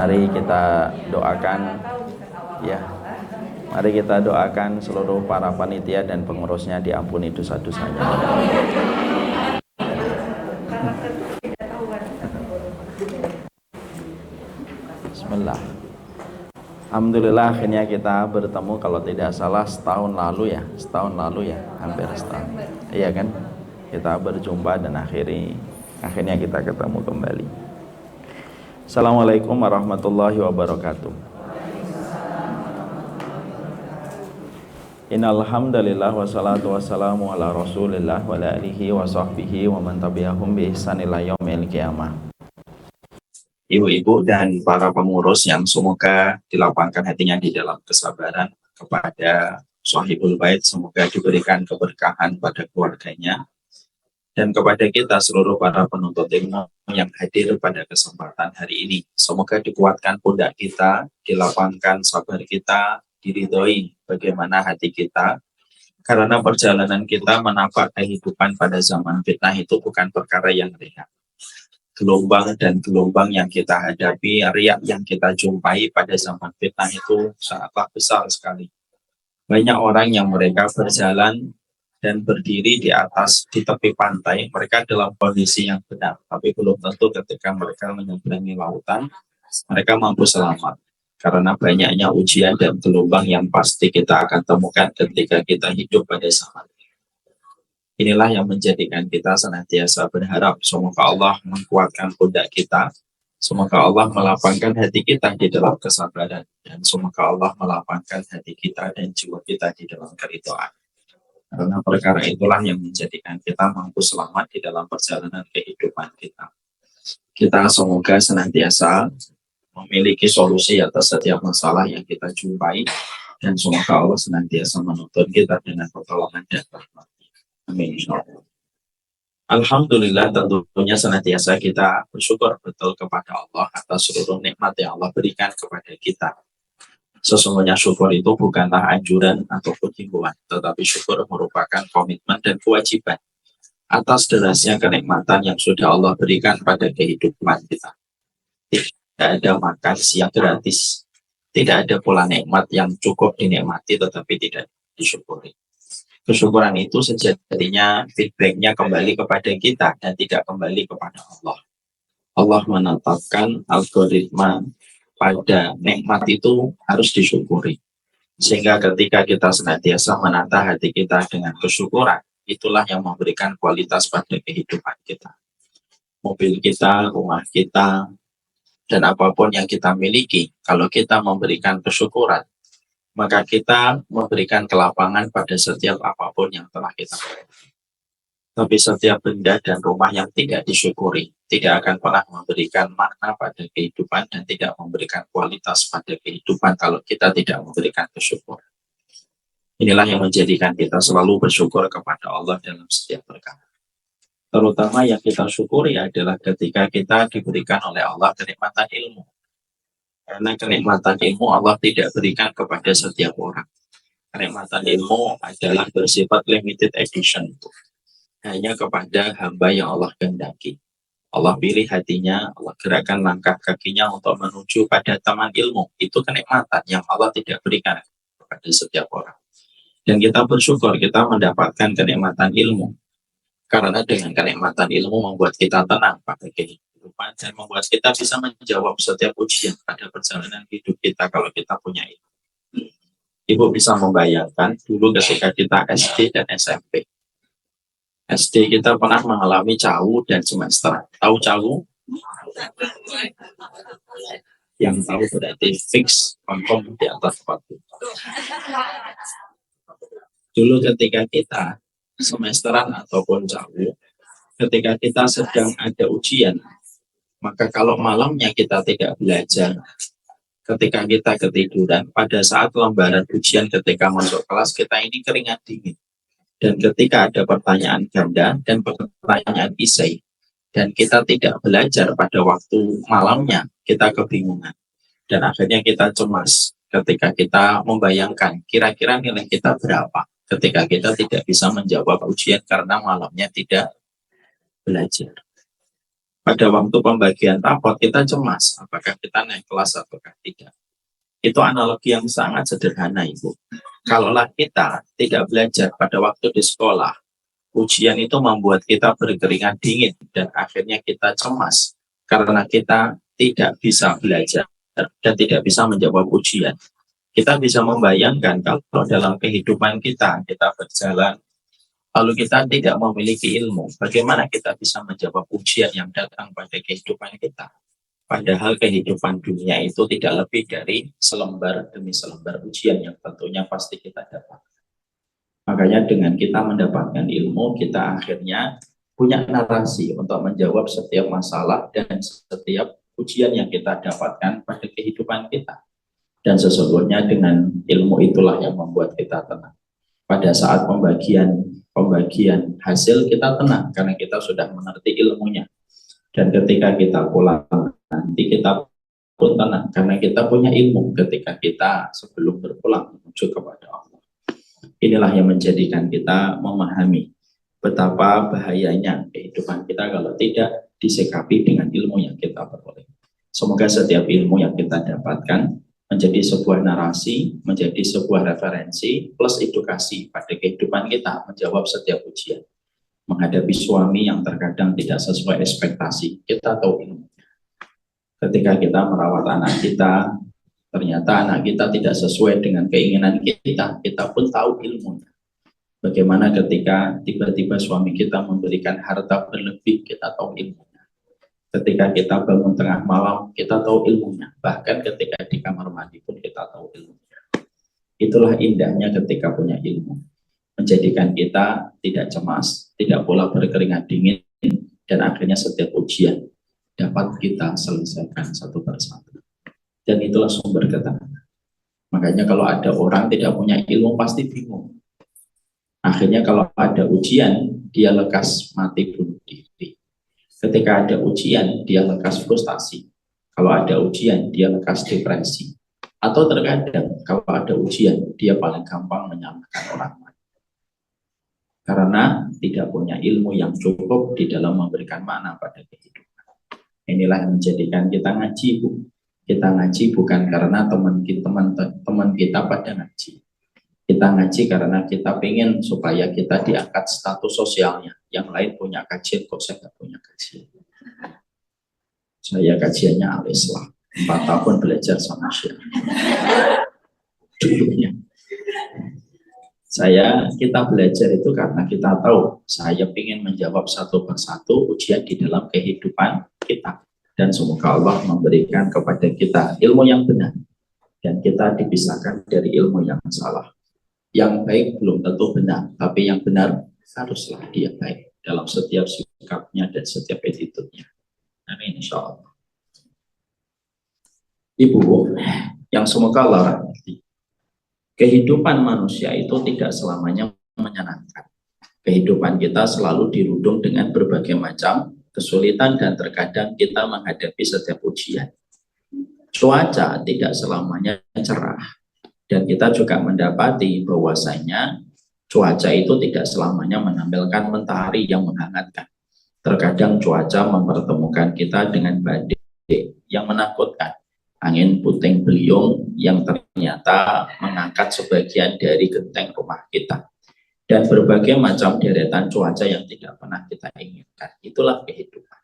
Mari kita doakan ya. Mari kita doakan seluruh para panitia dan pengurusnya diampuni dosa-dosanya. Bismillah. Alhamdulillah akhirnya kita bertemu, kalau tidak salah setahun lalu ya, hampir setahun. Iya kan? Kita berjumpa dan akhirnya kita ketemu kembali. Assalamualaikum warahmatullahi wabarakatuh. Innal hamdalillah wassalatu wassalamu ala Rasulillah wa ala alihi wa sahbihi wa man tabi'ahum bi ihsan ila yaumil qiyamah. Ibu-ibu dan para pengurus yang semoga dilapangkan hatinya di dalam kesabaran kepada Shahibul Bait, semoga diberikan keberkahan pada keluarganya dan kepada kita seluruh para penuntut ilmu yang hadir pada kesempatan hari ini. Semoga dikuatkan pundak kita, dilapangkan sabar kita, diridhoi bagaimana hati kita, karena perjalanan kita menapak kehidupan pada zaman fitnah itu bukan perkara yang ringan. Gelombang dan gelombang yang kita hadapi, riak yang kita jumpai pada zaman fitnah itu sangatlah besar sekali. Banyak orang yang mereka berjalan dan berdiri di tepi pantai, mereka dalam kondisi yang benar, tapi belum tentu ketika mereka menyeberangi lautan mereka mampu selamat. Karena banyaknya ujian dan gelombang yang pasti kita akan temukan ketika kita hidup pada zaman ini. Inilah yang menjadikan kita senantiasa berharap semoga Allah menguatkan pundak kita, semoga Allah melapangkan hati kita di dalam kesabaran, dan semoga Allah melapangkan hati kita dan jiwa kita di dalam keridhaan. Karena perkara itulah yang menjadikan kita mampu selamat di dalam perjalanan kehidupan kita. Kita semoga senantiasa memiliki solusi atas setiap masalah yang kita jumpai, dan semoga Allah senantiasa menuntun kita dengan pertolongan dan rahmat. Amin. Alhamdulillah, tentunya senantiasa kita bersyukur betul kepada Allah atas seluruh nikmat yang Allah berikan kepada kita. Sesungguhnya syukur itu bukanlah anjuran ataupun himbauan, tetapi syukur merupakan komitmen dan kewajiban atas derasnya kenikmatan yang sudah Allah berikan pada kehidupan kita. Tidak ada makan siang gratis, tidak ada pula nikmat yang cukup dinikmati tetapi tidak disyukuri. Kesyukuran itu sejatinya feedbacknya kembali kepada kita dan tidak kembali kepada Allah. Allah menetapkan algoritma pada nikmat itu harus disyukuri. Sehingga ketika kita senantiasa menata hati kita dengan kesyukuran, itulah yang memberikan kualitas pada kehidupan kita. Mobil kita, rumah kita, dan apapun yang kita miliki, kalau kita memberikan kesyukuran, maka kita memberikan kelapangan pada setiap apapun yang telah kita miliki. Tapi setiap benda dan rumah yang tidak disyukuri, tidak akan pernah memberikan makna pada kehidupan dan tidak memberikan kualitas pada kehidupan kalau kita tidak memberikan kesyukuran. Inilah yang menjadikan kita selalu bersyukur kepada Allah dalam setiap perkara. Terutama yang kita syukuri adalah ketika kita diberikan oleh Allah kenikmatan ilmu. Karena kenikmatan ilmu Allah tidak berikan kepada setiap orang. Kenikmatan ilmu adalah bersifat limited edition. Hanya kepada hamba yang Allah kehendaki. Allah pilih hatinya, Allah gerakkan langkah kakinya untuk menuju pada taman ilmu. Itu kenikmatan yang Allah tidak berikan kepada setiap orang. Dan kita bersyukur kita mendapatkan kenikmatan ilmu. Karena dengan kenikmatan ilmu membuat kita tenang pada kehidupan dan membuat kita bisa menjawab setiap ujian pada perjalanan hidup kita kalau kita punya ilmu. Ibu bisa membayangkan dulu ketika kita SD dan SMP. SD kita pernah mengalami cawu dan semester. Tahu cawu? Yang tahu berarti fix, confirm di atas 40. Dulu ketika kita semesteran ataupun jauh, ketika kita sedang ada ujian, maka kalau malamnya kita tidak belajar, ketika kita ketiduran, pada saat lembaran ujian ketika masuk kelas kita ini keringat dingin. Dan ketika ada pertanyaan ganda dan pertanyaan isai, dan kita tidak belajar pada waktu malamnya, kita kebingungan. Dan akhirnya kita cemas ketika kita membayangkan kira-kira nilai kita berapa ketika kita tidak bisa menjawab ujian karena malamnya tidak belajar. Pada waktu pembagian rapot kita cemas apakah kita naik kelas ataukah tidak. Itu analogi yang sangat sederhana, Ibu. Kalaulah kita tidak belajar pada waktu di sekolah, ujian itu membuat kita berkeringat dingin dan akhirnya kita cemas karena kita tidak bisa belajar dan tidak bisa menjawab ujian. Kita bisa membayangkan kalau dalam kehidupan kita berjalan lalu kita tidak memiliki ilmu, bagaimana kita bisa menjawab ujian yang datang pada kehidupan kita. Padahal kehidupan dunia itu tidak lebih dari selembar demi selembar ujian yang tentunya pasti kita dapat. Makanya dengan kita mendapatkan ilmu, kita akhirnya punya narasi untuk menjawab setiap masalah dan setiap ujian yang kita dapatkan pada kehidupan kita. Dan sesungguhnya dengan ilmu itulah yang membuat kita tenang. Pada saat pembagian hasil kita tenang karena kita sudah mengerti ilmunya. Dan ketika kita pulang nanti kita pun tenang karena kita punya ilmu ketika kita sebelum berpulang menuju kepada Allah. Inilah yang menjadikan kita memahami betapa bahayanya kehidupan kita kalau tidak disikapi dengan ilmu yang kita peroleh. Semoga setiap ilmu yang kita dapatkan menjadi sebuah narasi, menjadi sebuah referensi, plus edukasi pada kehidupan kita, menjawab setiap ujian. Menghadapi suami yang terkadang tidak sesuai ekspektasi, kita tahu ilmu. Ketika kita merawat anak kita, ternyata anak kita tidak sesuai dengan keinginan kita pun tahu ilmunya. Bagaimana ketika tiba-tiba suami kita memberikan harta berlebih, kita tahu ilmunya. Ketika kita bangun tengah malam, kita tahu ilmunya. Bahkan ketika di kamar mandi pun kita tahu ilmunya. Itulah indahnya ketika punya ilmu. Menjadikan kita tidak cemas, tidak pula berkeringat dingin, dan akhirnya setiap ujian dapat kita selesaikan satu persatu. Dan itulah sumber ketenangan. Makanya kalau ada orang tidak punya ilmu pasti bingung. Akhirnya kalau ada ujian, dia lekas mati bunuh diri. Ketika ada ujian, dia lekas frustasi. Kalau ada ujian, dia lekas depresi. Atau terkadang, kalau ada ujian, dia paling gampang menyalahkan orang lain. Karena tidak punya ilmu yang cukup di dalam memberikan makna pada kehidupan. Inilah yang menjadikan kita ngaji, Bu. Kita ngaji bukan karena teman kita pada ngaji. Kita ngaji karena kita pengen supaya kita diangkat status sosialnya. Yang lain punya kajian, kok saya nggak punya kajian. Saya kajiannya al-Islam. 4 tahun belajar sama Syekh. Dulunya. Kita belajar itu karena kita tahu saya ingin menjawab satu persatu ujian di dalam kehidupan kita. Dan semoga Allah memberikan kepada kita ilmu yang benar. Dan kita dipisahkan dari ilmu yang salah. Yang baik belum tentu benar, tapi yang benar haruslah dia baik dalam setiap sikapnya dan setiap attitude-nya. Amin, insya Allah. Ibu, yang semoga Allah rahmati, kehidupan manusia itu tidak selamanya menyenangkan. Kehidupan kita selalu dirundung dengan berbagai macam kesulitan dan terkadang kita menghadapi setiap ujian. Cuaca tidak selamanya cerah. Dan kita juga mendapati bahwasanya cuaca itu tidak selamanya menampilkan matahari yang menghangatkan. Terkadang cuaca mempertemukan kita dengan badai yang menakutkan. Angin puting beliung yang ternyata mengangkat sebagian dari genteng rumah kita. Dan berbagai macam deretan cuaca yang tidak pernah kita inginkan. Itulah kehidupan.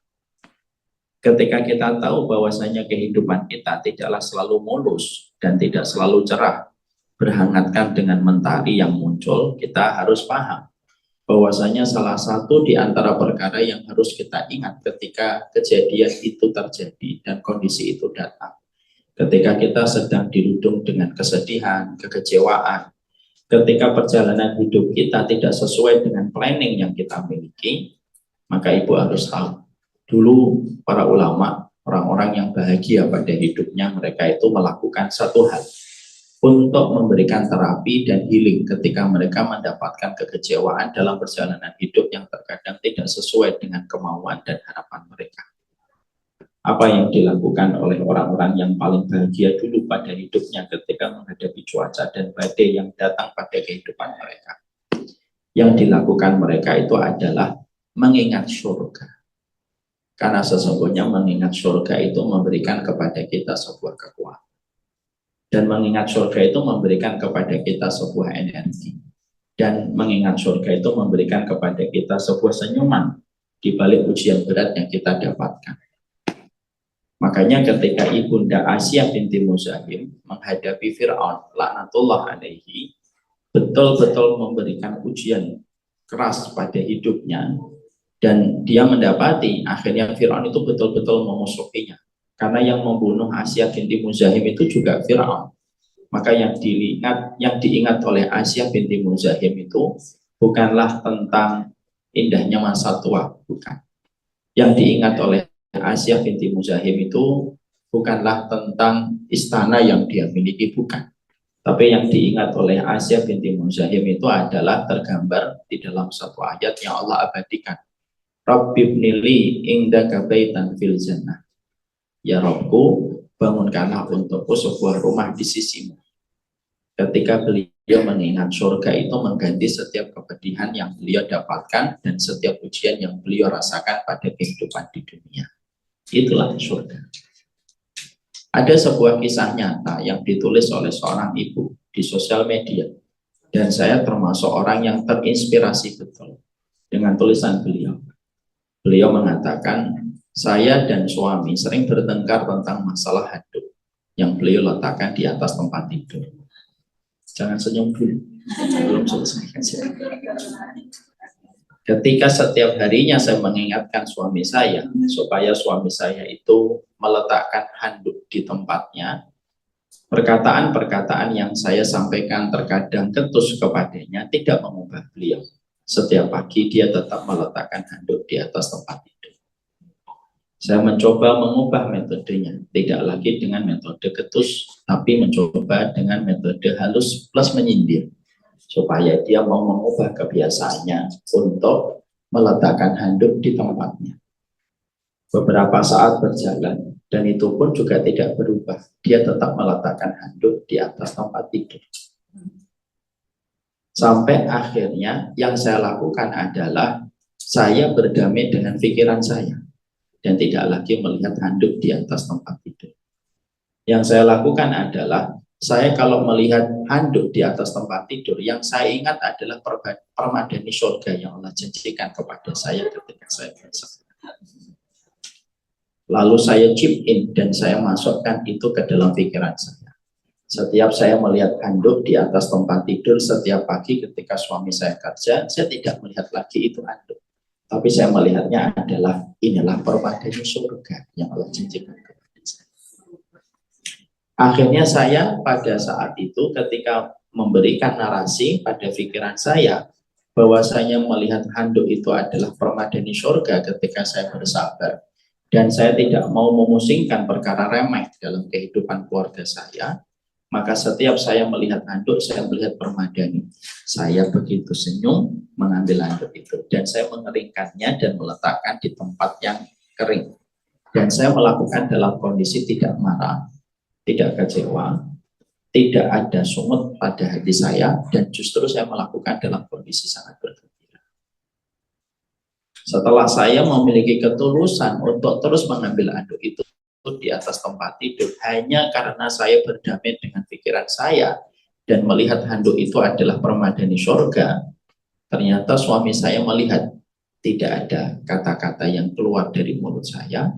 Ketika kita tahu bahwasanya kehidupan kita tidaklah selalu mulus dan tidak selalu cerah, berhangatkan dengan mentari yang muncul, kita harus paham bahwasanya salah satu di antara perkara yang harus kita ingat ketika kejadian itu terjadi dan kondisi itu datang. Ketika kita sedang dirundung dengan kesedihan, kekecewaan, ketika perjalanan hidup kita tidak sesuai dengan planning yang kita miliki, maka Ibu harus tahu, dulu para ulama, orang-orang yang bahagia pada hidupnya, mereka itu melakukan satu hal, untuk memberikan terapi dan healing ketika mereka mendapatkan kekecewaan dalam perjalanan hidup yang terkadang tidak sesuai dengan kemauan dan harapan mereka. Apa yang dilakukan oleh orang-orang yang paling bahagia dulu pada hidupnya ketika menghadapi cuaca dan badai yang datang pada kehidupan mereka? Yang dilakukan mereka itu adalah mengingat surga. Karena sesungguhnya mengingat surga itu memberikan kepada kita sebuah kekuatan. Dan mengingat surga itu memberikan kepada kita sebuah energi. Dan mengingat surga itu memberikan kepada kita sebuah senyuman di balik ujian berat yang kita dapatkan. Makanya ketika Ibunda Asiyah binti Muzahim menghadapi Fir'aun, laknatullah alaihi, betul-betul memberikan ujian keras pada hidupnya, dan dia mendapati akhirnya Fir'aun itu betul-betul memusuhinya, karena yang membunuh Asiyah binti Muzahim itu juga Fir'aun. Maka yang diingat oleh Asiyah binti Muzahim itu bukanlah tentang indahnya masa tua, bukan. Yang diingat oleh Asiyah binti Muzahim itu bukanlah tentang istana yang dia miliki, bukan. Tapi yang diingat oleh Asiyah binti Muzahim itu adalah tergambar di dalam satu ayat yang Allah abadikan. Rabbibnili indaka baitan fil jannah. Ya Rabbku, bangunkanlah untukku sebuah rumah di sisimu. Ketika beliau mengingat surga itu mengganti setiap kepedihan yang beliau dapatkan dan setiap ujian yang beliau rasakan pada kehidupan di dunia. Itulah surga. Ada sebuah kisah nyata yang ditulis oleh seorang ibu di sosial media, dan saya termasuk orang yang terinspirasi betul dengan tulisan beliau. Beliau mengatakan, saya dan suami sering bertengkar tentang masalah handuk yang beliau letakkan di atas tempat tidur. Jangan senyum dulu, belum selesai. Ketika setiap harinya saya mengingatkan suami saya supaya suami saya itu meletakkan handuk di tempatnya, perkataan-perkataan yang saya sampaikan terkadang ketus kepadanya tidak mengubah beliau. Setiap pagi dia tetap meletakkan handuk di atas tempat tidur. Saya mencoba mengubah metodenya, tidak lagi dengan metode ketus, tapi mencoba dengan metode halus plus menyindir, supaya dia mau mengubah kebiasaannya untuk meletakkan handuk di tempatnya. Beberapa saat berjalan, dan itu pun juga tidak berubah. Dia tetap meletakkan handuk di atas tempat tidur. Sampai akhirnya yang saya lakukan adalah saya berdamai dengan pikiran saya dan tidak lagi melihat handuk di atas tempat tidur. Yang saya lakukan adalah saya kalau melihat handuk di atas tempat tidur, yang saya ingat adalah permadani surga yang Allah janjikan kepada saya ketika saya besar. Lalu saya chip in dan saya masukkan itu ke dalam pikiran saya. Setiap saya melihat handuk di atas tempat tidur setiap pagi ketika suami saya kerja, saya tidak melihat lagi itu handuk. Tapi saya melihatnya adalah inilah permadani surga yang Allah janjikan. Akhirnya saya pada saat itu ketika memberikan narasi pada pikiran saya bahwasanya melihat handuk itu adalah permadani surga ketika saya bersabar dan saya tidak mau memusingkan perkara remeh dalam kehidupan keluarga saya, maka setiap saya melihat handuk saya melihat permadani. Saya begitu senyum mengambil handuk itu dan saya mengeringkannya dan meletakkan di tempat yang kering. Dan saya melakukan dalam kondisi tidak marah, tidak kecewa, tidak ada sungut pada hati saya, dan justru saya melakukan dalam kondisi sangat bergembira. Setelah saya memiliki ketulusan untuk terus mengambil handuk itu di atas tempat tidur, hanya karena saya berdamai dengan pikiran saya dan melihat handuk itu adalah permadani surga, ternyata suami saya melihat tidak ada kata-kata yang keluar dari mulut saya.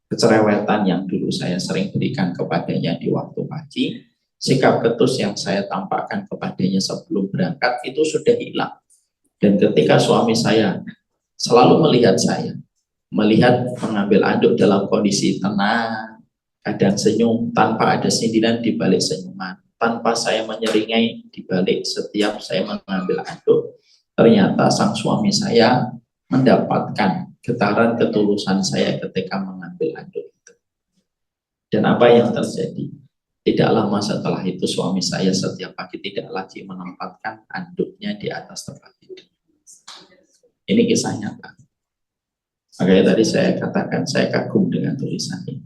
Kecerewetan yang dulu saya sering berikan kepadanya di waktu pagi, sikap ketus yang saya tampakkan kepadanya sebelum berangkat itu sudah hilang. Dan ketika suami saya selalu melihat saya, melihat mengambil handuk dalam kondisi tenang, kadang senyum tanpa ada sindiran di balik senyuman, tanpa saya menyeringai di balik setiap saya mengambil handuk, ternyata sang suami saya mendapatkan getaran ketulusan saya ketika mengambil handuk itu. Dan apa yang terjadi? Tidak lama setelah itu suami saya setiap pagi tidak lagi menempatkan handuknya di atas tempat tidur. Ini kisah nyata. Makanya tadi saya katakan saya kagum dengan tulisan ini.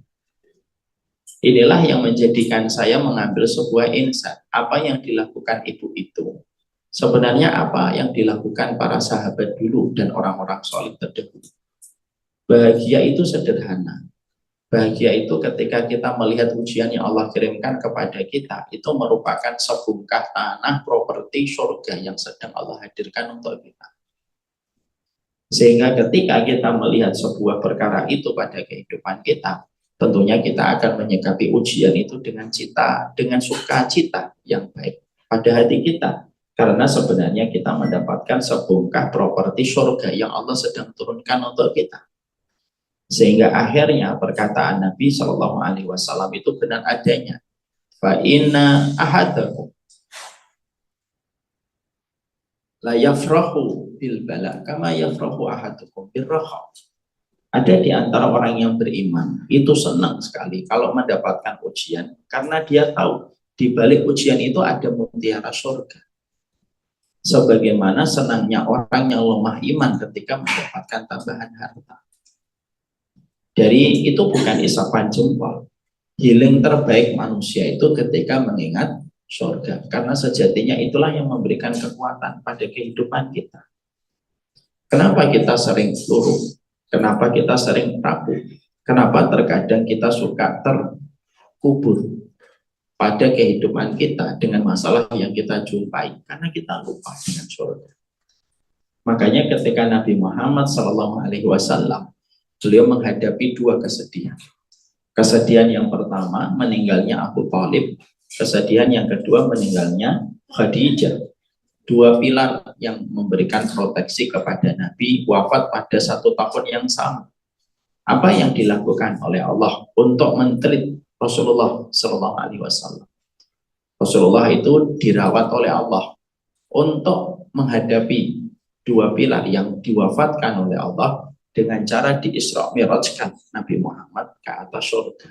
Inilah yang menjadikan saya mengambil sebuah insight. Apa yang dilakukan ibu itu sebenarnya apa yang dilakukan para sahabat dulu dan orang-orang soleh terdahulu. Bahagia itu sederhana. Bahagia itu ketika kita melihat ujian yang Allah kirimkan kepada kita, itu merupakan sebungkah tanah properti surga yang sedang Allah hadirkan untuk kita. Sehingga ketika kita melihat sebuah perkara itu pada kehidupan kita, tentunya kita akan menyikapi ujian itu dengan sukacita yang baik pada hati kita. Karena sebenarnya kita mendapatkan sebungkah properti surga yang Allah sedang turunkan untuk kita. Sehingga akhirnya perkataan Nabi Shallallahu Alaihi Wasallam itu benar adanya. Fa inna ahadakum la yafrahu bil bala kama yafrahu ahadukum bil raha. Ada di antara orang yang beriman itu senang sekali kalau mendapatkan ujian karena dia tahu di balik ujian itu ada mutiara surga. Sebagaimana senangnya orang yang lemah iman ketika mendapatkan tambahan harta. Dari itu bukan isapan jempol. Healing terbaik manusia itu ketika mengingat surga. Karena sejatinya itulah yang memberikan kekuatan pada kehidupan kita. Kenapa kita sering turun? Kenapa kita sering rapuh? Kenapa terkadang kita suka terkubur pada kehidupan kita dengan masalah yang kita jumpai? Karena kita lupa dengan surga. Makanya ketika Nabi Muhammad SAW beliau menghadapi dua kesedihan. Kesedihan yang pertama meninggalnya Abu Thalib, kesedihan yang kedua meninggalnya Khadijah. Dua pilar yang memberikan proteksi kepada Nabi wafat pada 1 tahun yang sama. Apa yang dilakukan oleh Allah untuk mentreat Rasulullah Shallallahu Alaihi Wasallam? Rasulullah itu dirawat oleh Allah untuk menghadapi dua pilar yang diwafatkan oleh Allah dengan cara di Isra Mi'rajkan Nabi Muhammad ke atas surga.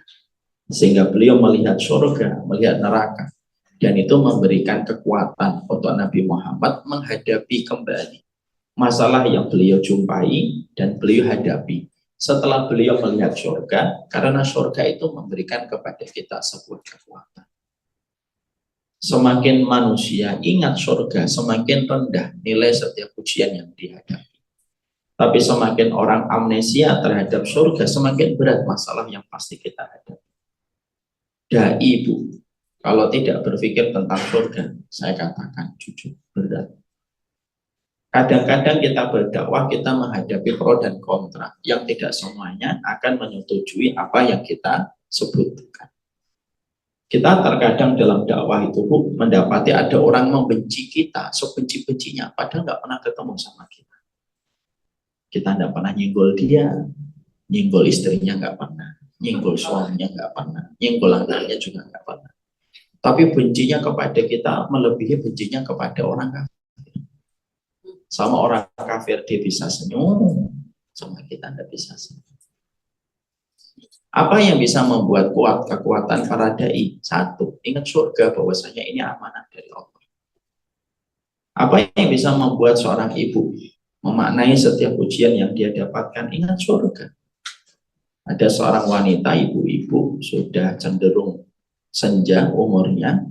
Sehingga beliau melihat surga, melihat neraka. Dan itu memberikan kekuatan untuk Nabi Muhammad menghadapi kembali masalah yang beliau jumpai dan beliau hadapi. Setelah beliau melihat surga, karena surga itu memberikan kepada kita sebuah kekuatan. Semakin manusia ingat surga, semakin rendah nilai setiap ujian yang dihadapi. Tapi semakin orang amnesia terhadap surga, semakin berat masalah yang pasti kita hadapi. Dai Bu, kalau tidak berpikir tentang surga, saya katakan jujur, berat. Kadang-kadang kita berdakwah, kita menghadapi pro dan kontra, yang tidak semuanya akan menyetujui apa yang kita sebutkan. Kita terkadang dalam dakwah itu Bu, mendapati ada orang membenci kita sebenci-bencinya, padahal nggak pernah ketemu sama kita. Kita tidak pernah nyenggol dia, nyenggol istrinya nggak pernah, nyenggol suaminya nggak pernah, nyenggol anaknya juga nggak pernah. Tapi bencinya kepada kita melebihi bencinya kepada orang kafir. Sama orang kafir dia bisa senyum, sama kita tidak bisa senyum. Apa yang bisa membuat kuat kekuatan para dai? Satu, ingat surga bahwasanya ini amanah dari Allah. Apa yang bisa membuat seorang ibu memaknai setiap ujian yang dia dapatkan? Ingat surga. Ada seorang wanita, ibu-ibu sudah cenderung senja umurnya,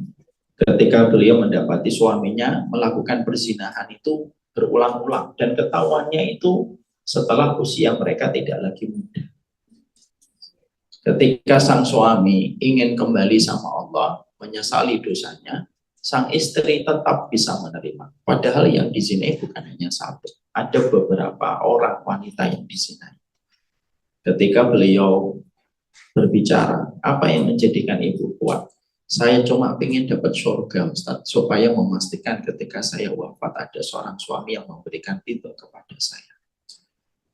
ketika beliau mendapati suaminya melakukan perzinahan itu berulang-ulang dan ketahuannya itu setelah usia mereka tidak lagi muda. Ketika sang suami ingin kembali sama Allah, menyesali dosanya, sang istri tetap bisa menerima. Padahal yang dizinai bukan hanya satu, ada beberapa orang wanita yang dizinai. Ketika beliau berbicara, apa yang menjadikan ibu kuat? Saya cuma ingin dapat surga, Ustaz, supaya memastikan ketika saya wafat ada seorang suami yang memberikan itu kepada saya.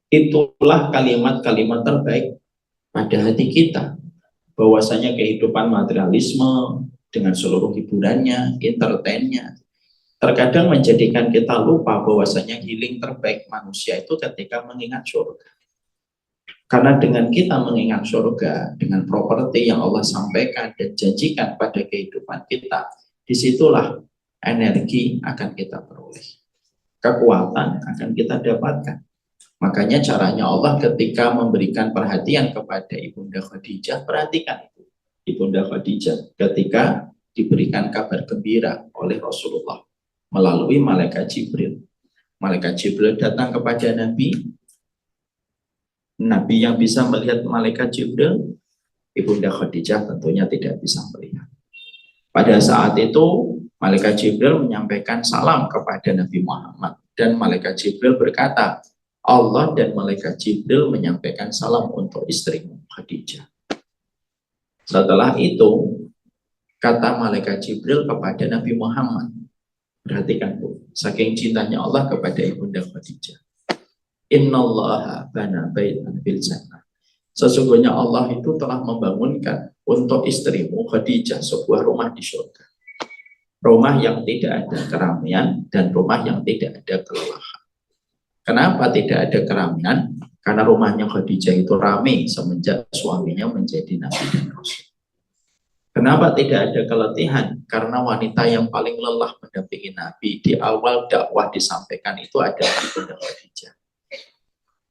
Itulah kalimat-kalimat terbaik pada hati kita, bahwasanya kehidupan materialisme dengan seluruh hiburannya, entertainnya, terkadang menjadikan kita lupa bahwasanya healing terbaik manusia itu ketika mengingat surga. Karena dengan kita mengingat surga, dengan properti yang Allah sampaikan dan janjikan pada kehidupan kita, disitulah energi akan kita peroleh, kekuatan akan kita dapatkan. Makanya caranya Allah ketika memberikan perhatian kepada Ibunda Khadijah, perhatikan itu. Ibunda Khadijah ketika diberikan kabar gembira oleh Rasulullah melalui malaikat Jibril. Malaikat Jibril datang kepada Nabi Nabi yang bisa melihat malaikat Jibril, Ibunda Khadijah tentunya tidak bisa melihat. Pada saat itu, malaikat Jibril menyampaikan salam kepada Nabi Muhammad. Dan malaikat Jibril berkata, Allah dan malaikat Jibril menyampaikan salam untuk istrimu Khadijah. Setelah itu, kata malaikat Jibril kepada Nabi Muhammad, perhatikan Bu, saking cintanya Allah kepada Ibunda Khadijah. Innallaha bana baitan fil jannah. Sesungguhnya Allah itu telah membangunkan untuk istrimu Khadijah sebuah rumah di surga. Rumah yang tidak ada keramaian dan rumah yang tidak ada kelelahan. Kenapa tidak ada keramaian? Karena rumahnya Khadijah itu ramai semenjak suaminya menjadi Nabi dan Rasul. Kenapa tidak ada keletihan? Karena wanita yang paling lelah mendampingi Nabi di awal dakwah disampaikan itu adalah Ibunda Khadijah.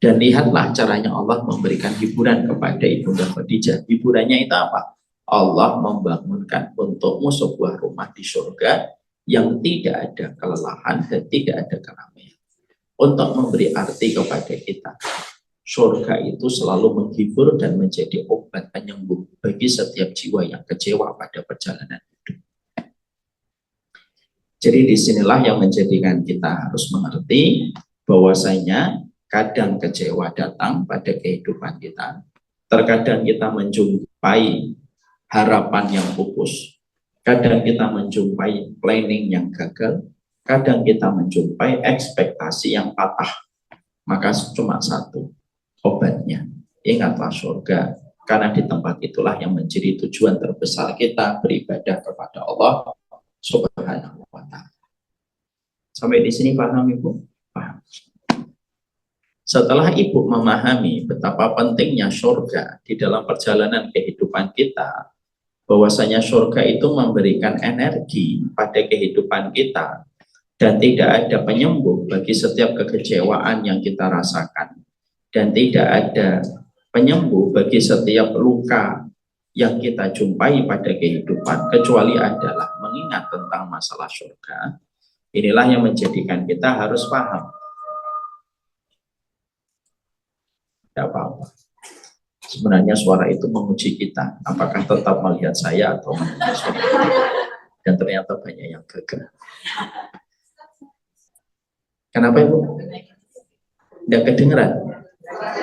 Dan lihatlah caranya Allah memberikan hiburan kepada Ibunda Khadijah. Hiburannya itu apa? Allah membangunkan untukmu sebuah rumah di surga yang tidak ada kelelahan dan tidak ada keramaian. Untuk memberi arti kepada kita, surga itu selalu menghibur dan menjadi obat penyembuh bagi setiap jiwa yang kecewa pada perjalanan hidup. Jadi disinilah yang menjadikan kita harus mengerti bahwasanya kadang kecewa datang pada kehidupan kita. Terkadang kita menjumpai harapan yang pupus. Kadang kita menjumpai planning yang gagal. Kadang kita menjumpai ekspektasi yang patah. Maka cuma satu obatnya. Ingatlah surga. Karena di tempat itulah yang menjadi tujuan terbesar kita beribadah kepada Allah Subhanahu wa ta'ala. Sampai di sini paham Ibu? Paham. Setelah Ibu memahami betapa pentingnya surga di dalam perjalanan kehidupan kita, bahwasanya surga itu memberikan energi pada kehidupan kita dan tidak ada penyembuh bagi setiap kekecewaan yang kita rasakan dan tidak ada penyembuh bagi setiap luka yang kita jumpai pada kehidupan kecuali adalah mengingat tentang masalah surga. Inilah yang menjadikan kita harus paham. Tidak apa-apa. Sebenarnya suara itu menguji kita. Apakah tetap melihat saya atau melihat suara. Dan ternyata banyak yang gagal. Kenapa Ibu? Tidak kedengeran.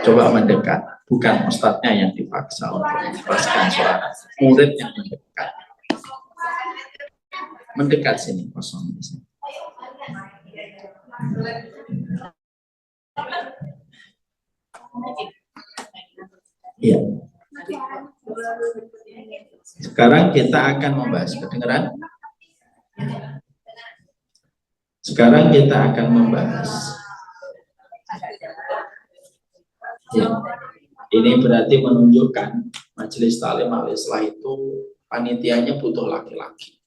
Coba mendekat. Bukan ustadznya yang dipaksa untuk menjelaskan suara. Murid yang mendekat. Mendekat sini. Kosong di sini. Iya. Sekarang kita akan membahas kedengaran. Sekarang kita akan membahas. Ya. Ini berarti menunjukkan majelis ta'lim al-islah itu panitianya butuh laki-laki.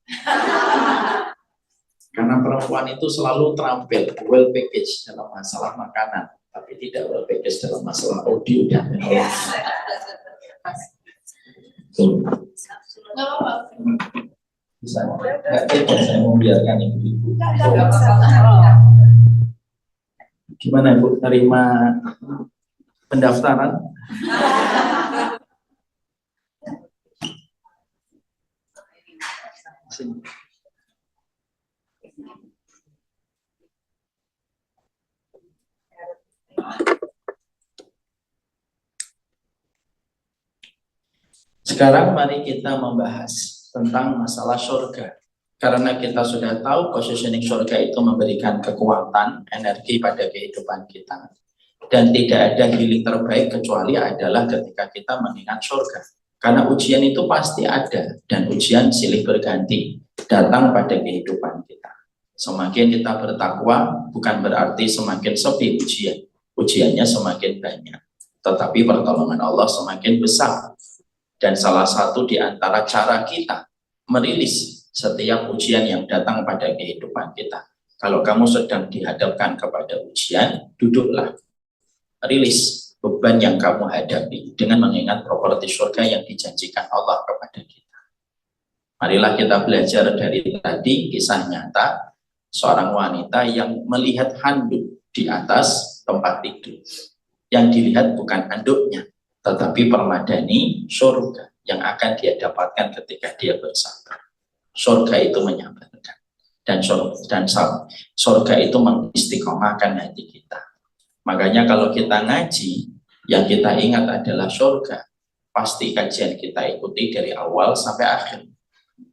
Karena perempuan itu selalu terampil well package dalam masalah makanan, tapi tidak well package dalam masalah audio dan video. Bisa nggak tidak saya membiarkan ibu-ibu. Gimana Ibu terima pendaftaran? Sini. Sekarang mari kita membahas tentang masalah surga. Karena kita sudah tahu positioning surga itu memberikan kekuatan, energi pada kehidupan kita. Dan tidak ada healing terbaik kecuali adalah ketika kita mengingat surga. Karena ujian itu pasti ada, dan ujian silih berganti datang pada kehidupan kita. Semakin kita bertakwa, bukan berarti semakin sepi ujian. Ujiannya semakin banyak. Tetapi pertolongan Allah semakin besar. Dan salah satu di antara cara kita merilis setiap ujian yang datang pada kehidupan kita. Kalau kamu sedang dihadapkan kepada ujian, duduklah. Rilis beban yang kamu hadapi dengan mengingat properti surga yang dijanjikan Allah kepada kita. Marilah kita belajar dari tadi kisah nyata seorang wanita yang melihat handuk di atas tempat tidur. Yang dilihat bukan anduknya, tetapi permadani surga yang akan dia dapatkan ketika dia bersabar. Surga itu menyabarkan, dan surga itu mengistiqomahkan hati kita. Makanya kalau kita ngaji, yang kita ingat adalah surga. Pasti kajian kita ikuti dari awal sampai akhir.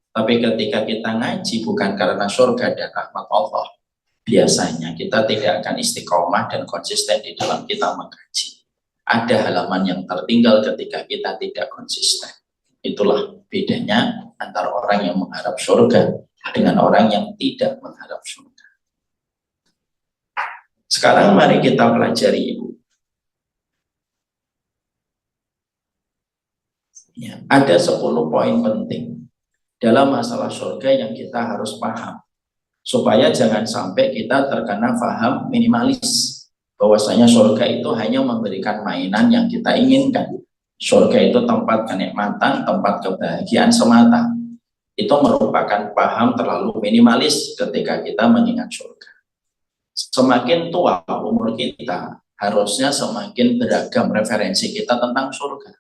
Tapi ketika kita ngaji bukan karena surga dan rahmat Allah, biasanya kita tidak akan istiqomah dan konsisten di dalam kita mengkaji. Ada halaman yang tertinggal ketika kita tidak konsisten. Itulah bedanya antara orang yang mengharap surga dengan orang yang tidak mengharap surga. Sekarang mari kita pelajari, Ibu. Ya, ada 10 poin penting dalam masalah surga yang kita harus paham, supaya jangan sampai kita terkena paham minimalis bahwasanya surga itu hanya memberikan mainan yang kita inginkan. Surga itu tempat kenikmatan, tempat kebahagiaan semata. Itu merupakan paham terlalu minimalis ketika kita mengingat surga. Semakin tua umur kita, harusnya semakin beragam referensi kita tentang surga.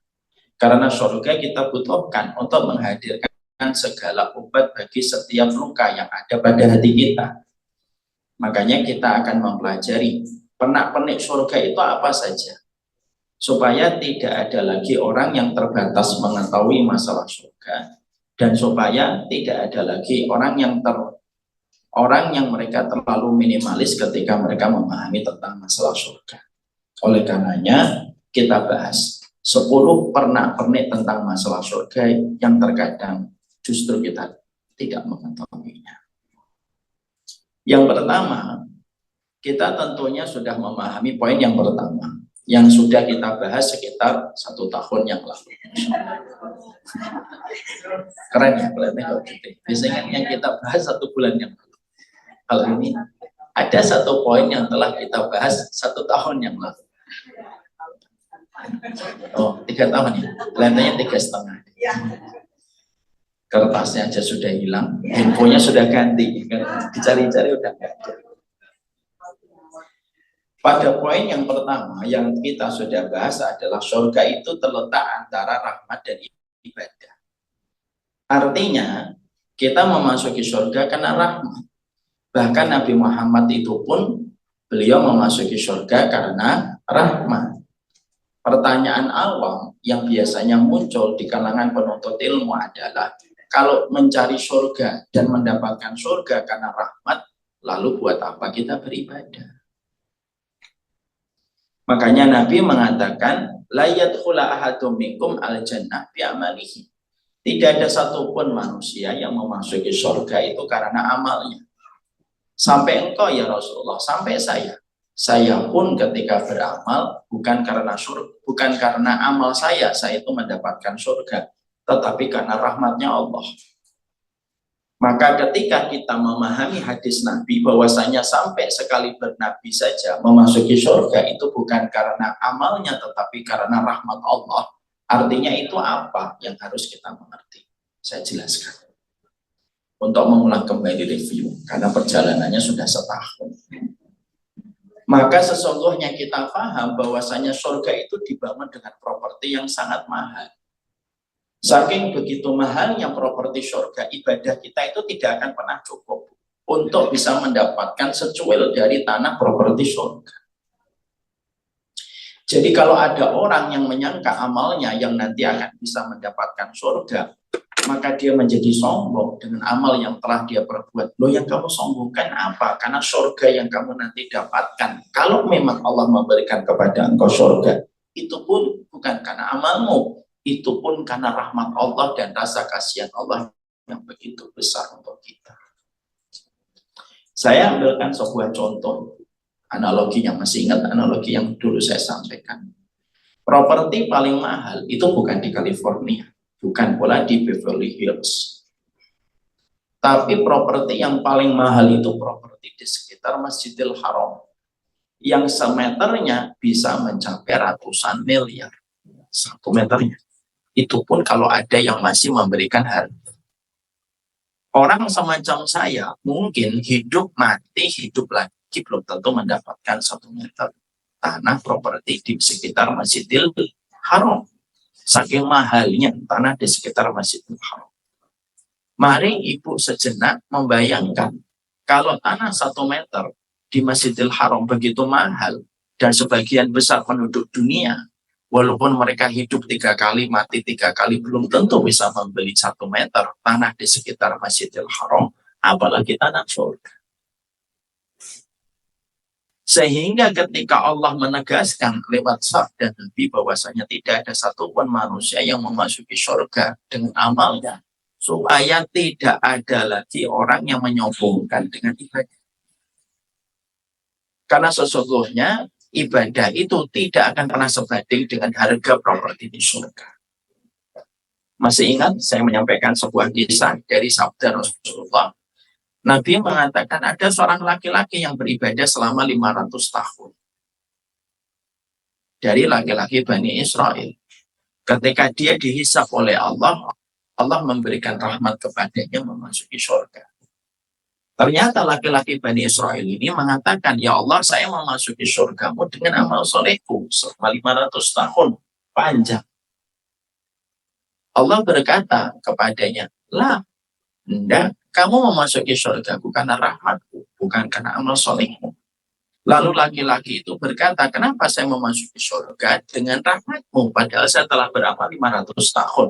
Karena surga kita butuhkan untuk menghadirkan segala obat bagi setiap luka yang ada pada hati kita. Makanya kita akan mempelajari pernak-pernik surga itu apa saja, supaya tidak ada lagi orang yang terbatas mengetahui masalah surga, dan supaya tidak ada lagi orang yang mereka terlalu minimalis ketika mereka memahami tentang masalah surga. Oleh karenanya kita bahas 10 pernak-pernik tentang masalah surga yang terkadang justru kita tidak mengetahuinya. Yang pertama, kita tentunya sudah memahami poin yang pertama, yang sudah kita bahas sekitar 1 tahun yang lalu. Keren ya, biasanya yang kita bahas 1 bulan yang lalu. Kalau ini ada 1 poin yang telah kita bahas 1 tahun yang lalu. Oh, 3 tahun ya, kelihatannya 3,5. Kertasnya aja sudah hilang, infonya sudah ganti, dicari-cari udah nggak ada. Pada poin yang pertama yang kita sudah bahas adalah surga itu terletak antara rahmat dan ibadah. Artinya kita memasuki surga karena rahmat. Bahkan Nabi Muhammad itu pun beliau memasuki surga karena rahmat. Pertanyaan awam yang biasanya muncul di kalangan penuntut ilmu adalah, kalau mencari surga dan mendapatkan surga karena rahmat, lalu buat apa kita beribadah? Makanya Nabi mengatakan, la yadkhula ahadum minkum al-jannah bi amalihi. Tidak ada satupun manusia yang memasuki surga itu karena amalnya. Sampai engkau ya Rasulullah, sampai saya. Saya pun ketika beramal bukan karena amal saya itu mendapatkan surga, tetapi karena rahmatnya Allah. Maka ketika kita memahami hadis Nabi bahwasanya sampai sekali bernabi saja memasuki surga itu bukan karena amalnya tetapi karena rahmat Allah. Artinya itu apa yang harus kita mengerti? Saya jelaskan. Untuk mengulang kembali review, karena perjalanannya sudah 1 tahun. Maka sesungguhnya kita paham bahwasanya surga itu dibangun dengan properti yang sangat mahal. Saking begitu mahalnya properti surga, ibadah kita itu tidak akan pernah cukup untuk bisa mendapatkan secuil dari tanah properti surga. Jadi kalau ada orang yang menyangka amalnya yang nanti akan bisa mendapatkan surga, maka dia menjadi sombong dengan amal yang telah dia perbuat. Loh, yang kamu sombongkan apa? Karena surga yang kamu nanti dapatkan, kalau memang Allah memberikan kepada engkau surga, itu pun bukan karena amalmu, itu pun karena rahmat Allah dan rasa kasihan Allah yang begitu besar untuk kita. Saya ambilkan sebuah contoh, analogi yang masih ingat, analogi yang dulu saya sampaikan. Properti paling mahal itu bukan di California, bukan pula di Beverly Hills. Tapi properti yang paling mahal itu properti di sekitar Masjidil Haram, yang semeternya bisa mencapai ratusan miliar. 1 meternya. Itu pun kalau ada yang masih memberikan harga. Orang semacam saya mungkin hidup mati, hidup lagi belum tentu mendapatkan 1 meter. tanah properti di sekitar Masjidil Haram. Saking mahalnya tanah di sekitar Masjidil Haram. Mari ibu sejenak membayangkan, kalau tanah 1 meter di Masjidil Haram begitu mahal, dan sebagian besar penduduk dunia, walaupun mereka hidup 3 kali, mati 3 kali, belum tentu bisa membeli 1 meter tanah di sekitar Masjidil Haram, apalagi tanah surga. Sehingga ketika Allah menegaskan lewat sabda Nabi bahwasanya tidak ada satupun manusia yang memasuki surga dengan amalnya, supaya tidak ada lagi orang yang menyombongkan dengan ibadah. Karena sesungguhnya ibadah itu tidak akan pernah sebanding dengan harga properti di surga. Masih ingat saya menyampaikan sebuah kisah dari sabda Rasulullah. Nabi mengatakan ada seorang laki-laki yang beribadah selama 500 tahun. Dari laki-laki Bani Israel. Ketika dia dihisab oleh Allah, Allah memberikan rahmat kepadanya memasuki surga. Ternyata laki-laki Bani Israel ini mengatakan, ya Allah, saya memasuki surgamu dengan amal solehku selama 500 tahun panjang. Allah berkata kepadanya, lah, enggak, kamu memasuki surgaku karena rahmatku, bukan karena amal solehmu. Lalu laki-laki itu berkata, kenapa saya memasuki surga dengan rahmatmu, padahal saya telah beramal 500 tahun.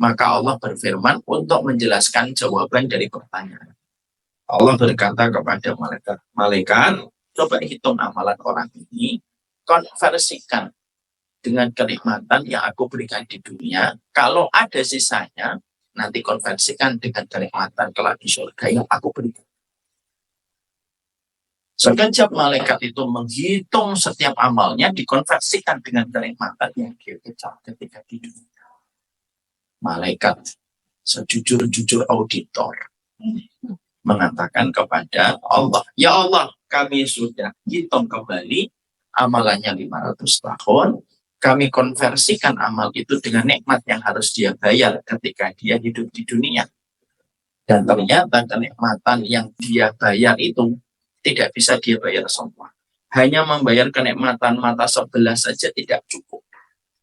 Maka Allah berfirman untuk menjelaskan jawaban dari pertanyaan. Allah berkata kepada malaikat, coba hitung amalan orang ini, konversikan dengan kenikmatan yang aku berikan di dunia. Kalau ada sisanya, nanti konversikan dengan kenikmatan kelak di surga yang aku berikan. Sekejap malaikat itu menghitung setiap amalnya, dikonversikan dengan kenikmatan yang dia kejar ketika di dunia. Malaikat sejujur-jujur auditor mengatakan kepada Allah, ya Allah, kami sudah hitung kembali amalannya 500 tahun, kami konversikan amal itu dengan nikmat yang harus dia bayar ketika dia hidup di dunia. Dan ternyata kenikmatan yang dia bayar itu tidak bisa dia bayar semua. Hanya membayar kenikmatan mata sebelah saja tidak cukup.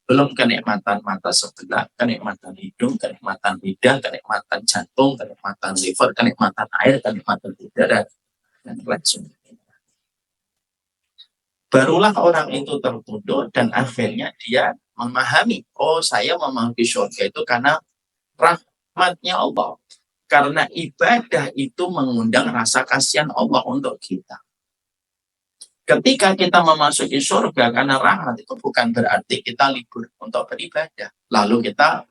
Belum kenikmatan mata sebelah, kenikmatan hidung, kenikmatan lidah, kenikmatan jantung, kenikmatan liver, kenikmatan air, kenikmatan udara, dan lain sebagainya. Barulah orang itu tertunduk dan akhirnya dia memahami, oh saya memasuki surga itu karena rahmatnya Allah. Karena ibadah itu mengundang rasa kasihan Allah untuk kita. Ketika kita memasuki surga karena rahmat itu bukan berarti kita libur untuk beribadah. Lalu kita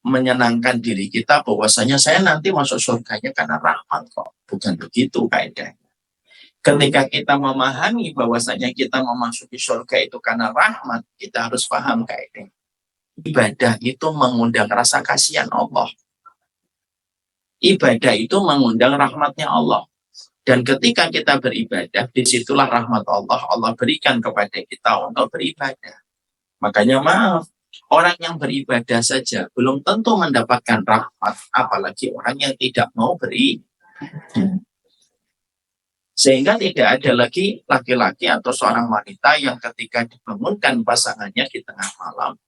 menyenangkan diri kita bahwasanya saya nanti masuk surganya karena rahmat kok. Bukan begitu kaidahnya. Ketika kita memahami bahwasanya kita memasuki surga itu karena rahmat, kita harus paham kaidah. Ibadah itu mengundang rasa kasihan Allah. Ibadah itu mengundang rahmatnya Allah. Dan ketika kita beribadah, disitulah rahmat Allah berikan kepada kita untuk beribadah. Makanya maaf, orang yang beribadah saja belum tentu mendapatkan rahmat, apalagi orang yang tidak mau beribadah. Sehingga tidak ada lagi laki-laki atau seorang wanita yang ketika dibangunkan pasangannya di tengah malam,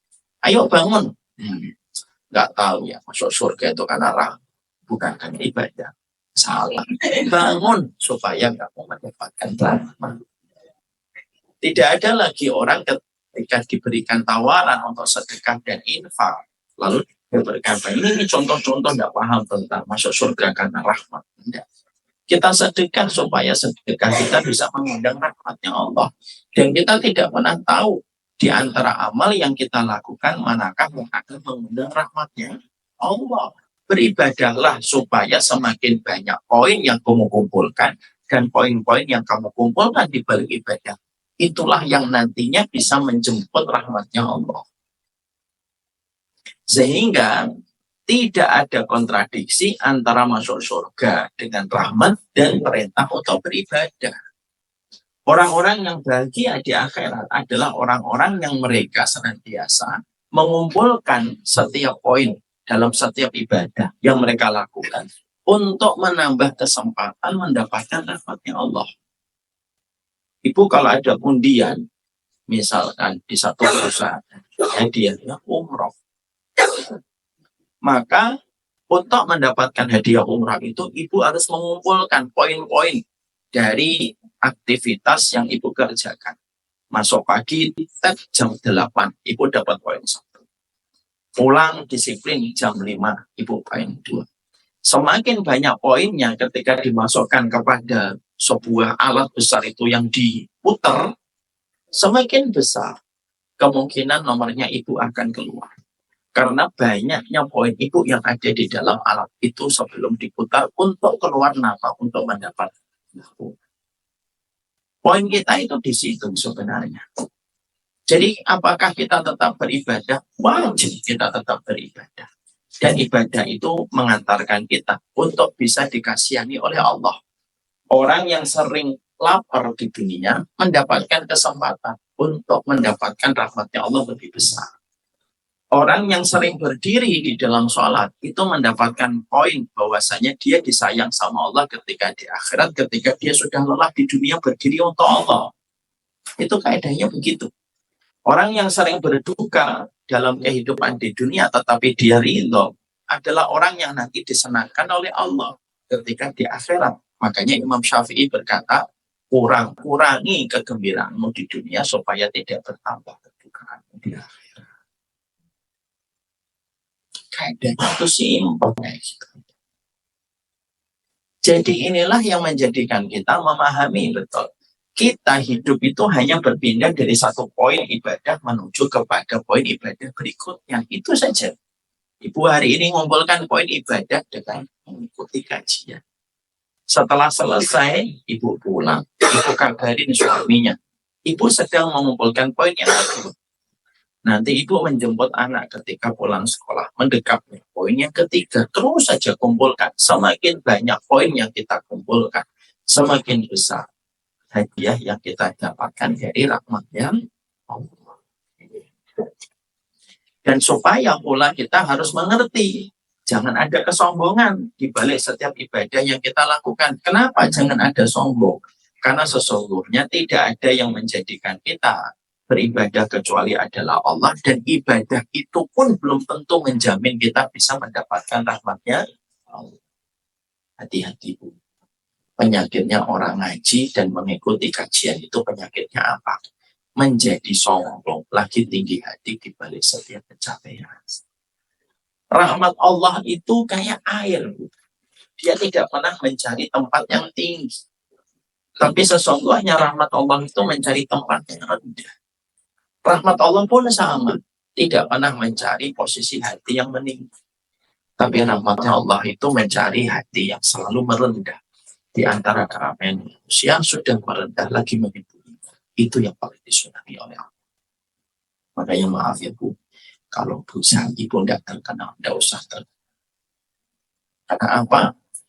ayo bangun. Nggak tahu ya, masuk surga itu karena rahmat, bukan karena ibadah. Salah. Bangun supaya kamu mendapatkan rahmat. Tidak ada lagi orang ketika diberikan tawaran untuk sedekah dan infak, lalu dia berkata, ini contoh-contoh tidak paham tentang masuk surga karena rahmat. Tidak. Kita sedekah supaya sedekah kita bisa mengundang rahmatnya Allah. Dan kita tidak pernah tahu di antara amal yang kita lakukan manakah yang akan mengundang rahmatnya Allah. Beribadahlah supaya semakin banyak poin yang kamu kumpulkan dan poin-poin yang kamu kumpulkan di balik ibadah. Itulah yang nantinya bisa menjemput rahmatnya Allah. Sehingga tidak ada kontradiksi antara masuk surga dengan rahmat dan perintah untuk beribadah. Orang-orang yang bahagia di akhirat adalah orang-orang yang mereka senantiasa mengumpulkan setiap poin dalam setiap ibadah yang mereka lakukan untuk menambah kesempatan mendapatkan rahmatnya Allah. Ibu kalau ada undian, misalkan di satu perusahaan, hadiahnya umroh. Maka untuk mendapatkan hadiah umroh itu, ibu harus mengumpulkan poin-poin dari aktivitas yang ibu kerjakan. Masuk pagi, jam 8, ibu dapat poin 1. Pulang disiplin jam 5, ibu poin 2. Semakin banyak poinnya ketika dimasukkan kepada sebuah alat besar itu yang diputar, semakin besar kemungkinan nomornya ibu akan keluar. Karena banyaknya poin ibu yang ada di dalam alat itu sebelum diputar untuk keluar nafas, untuk mendapat nafas. Poin kita itu di situ sebenarnya. Jadi apakah kita tetap beribadah? Wajib kita tetap beribadah. Dan ibadah itu mengantarkan kita untuk bisa dikasihani oleh Allah. Orang yang sering lapar di dunia mendapatkan kesempatan untuk mendapatkan rahmatnya Allah lebih besar. Orang yang sering berdiri di dalam sholat itu mendapatkan poin bahwasanya dia disayang sama Allah ketika di akhirat, ketika dia sudah lelah di dunia berdiri untuk Allah. Itu kaidahnya begitu. Orang yang sering berduka dalam kehidupan di dunia tetapi dia ridho adalah orang yang nanti disenangkan oleh Allah ketika di akhirat. Makanya Imam Syafi'i berkata, kurangi kegembiraanmu di dunia supaya tidak bertambah kedukaanmu di akhirat. Kaidahnya itu simpel. Jadi inilah yang menjadikan kita memahami betul. Kita hidup itu hanya berpindah dari satu poin ibadah menuju kepada poin ibadah berikutnya. Itu saja. Ibu hari ini mengumpulkan poin ibadah dengan mengikuti kajian. Setelah selesai, ibu pulang. Ibu kabarin suaminya. Ibu sedang mengumpulkan poin yang kedua. Nanti ibu menjemput anak ketika pulang sekolah. Mendekatnya poin yang ketiga. Terus saja kumpulkan. Semakin banyak poin yang kita kumpulkan, semakin besar hadiah yang kita dapatkan dari rahmatnya Allah. Dan supaya pula kita harus mengerti, jangan ada kesombongan di balik setiap ibadah yang kita lakukan. Kenapa jangan ada sombong? Karena sesungguhnya tidak ada yang menjadikan kita beribadah kecuali adalah Allah, dan ibadah itu pun belum tentu menjamin kita bisa mendapatkan rahmatnya Allah. Hati-hati Bu. Penyakitnya orang ngaji dan mengikuti kajian itu penyakitnya apa? Menjadi sombong, lagi tinggi hati di balik setiap pencapaian. Rahmat Allah itu kayak air. Dia tidak pernah mencari tempat yang tinggi. Tapi sesungguhnya rahmat Allah itu mencari tempat yang rendah. Rahmat Allah pun sama. Tidak pernah mencari posisi hati yang meninggi. Tapi rahmatnya Allah itu mencari hati yang selalu merendah. Di antara keramaian manusia sudah merendah lagi menyembunyi. Itu yang paling disunati oleh Allah. Makanya maaf ya Bu, kalau Bu Santi pun tidak terkenal, tidak usah terkenal. Karena apa?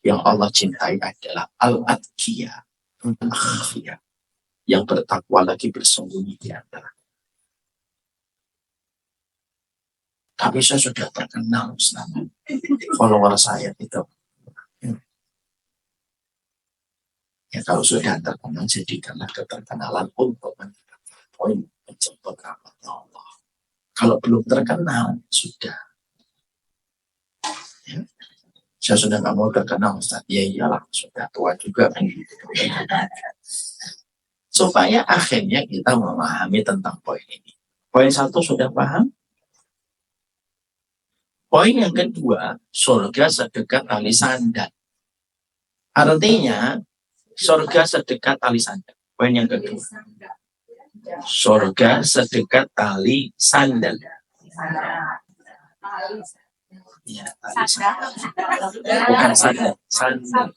Yang Allah cintai adalah al-adqiyah, yang bertakwa lagi bersembunyi di antara. Tapi saya sudah terkenal, Ustaz. Follower saya itu. Ya kalau sudah terkenal, jadikanlah keterkenalan untuk mendapatkan poin menjemput rahmatnya Allah. Kalau belum terkenal, sudah. Ya. Saya sudah nggak mau terkenal, Ustaz. Ya iyalah, sudah tua juga. Supaya akhirnya kita memahami tentang poin ini. Poin 1 sudah paham? Poin yang kedua, surga sedekat tali sandal. Artinya, surga sedekat tali sandal. Poin yang kedua. Surga sedekat tali sandal. Ya, tali sandal. Bukan sandal. Sandal.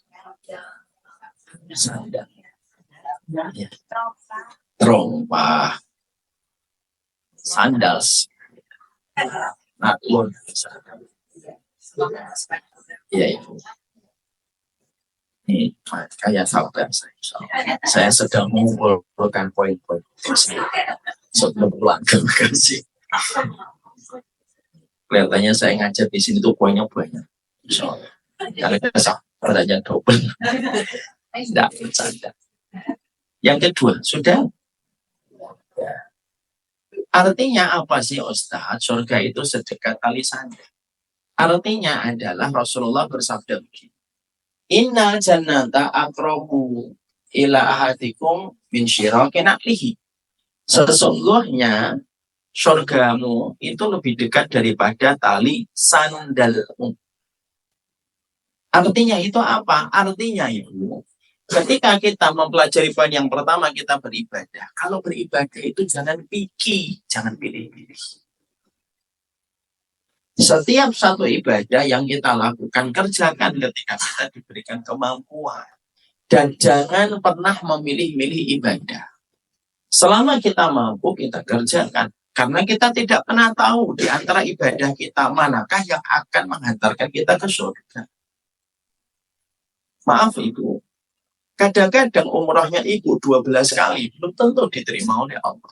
Sandal. Ya. Trompa. Sandals. Naklun. Ya, Ibu. Ini kayak sahabat saya sedang mengumpulkan poin-poin sebelum pulang ke Bekasi. Kelihatannya saya ngajar di sini tuh poinnya banyak. Soalnya kalau sahabatnya double, tidak bercanda. Yang kedua, sudah. Artinya apa sih Ustaz? Surga itu sedekat tali sandal. Artinya adalah Rasulullah bersabda begini. Innal jannata aqrabu ila ahadikum min syiraki na'lihi. Sesungguhnya surgamu itu lebih dekat daripada tali sandalmu. Artinya itu apa? Artinya itu ketika kita mempelajari poin yang pertama kita beribadah. Kalau beribadah itu jangan pikir, jangan pilih-pilih. Setiap satu ibadah yang kita lakukan, kerjakan ketika kita diberikan kemampuan. Dan jangan pernah memilih-milih ibadah. Selama kita mampu, kita kerjakan. Karena kita tidak pernah tahu di antara ibadah kita manakah yang akan menghantarkan kita ke surga. Maaf Ibu, kadang-kadang umrahnya Ibu 12 kali, belum tentu diterima oleh Allah.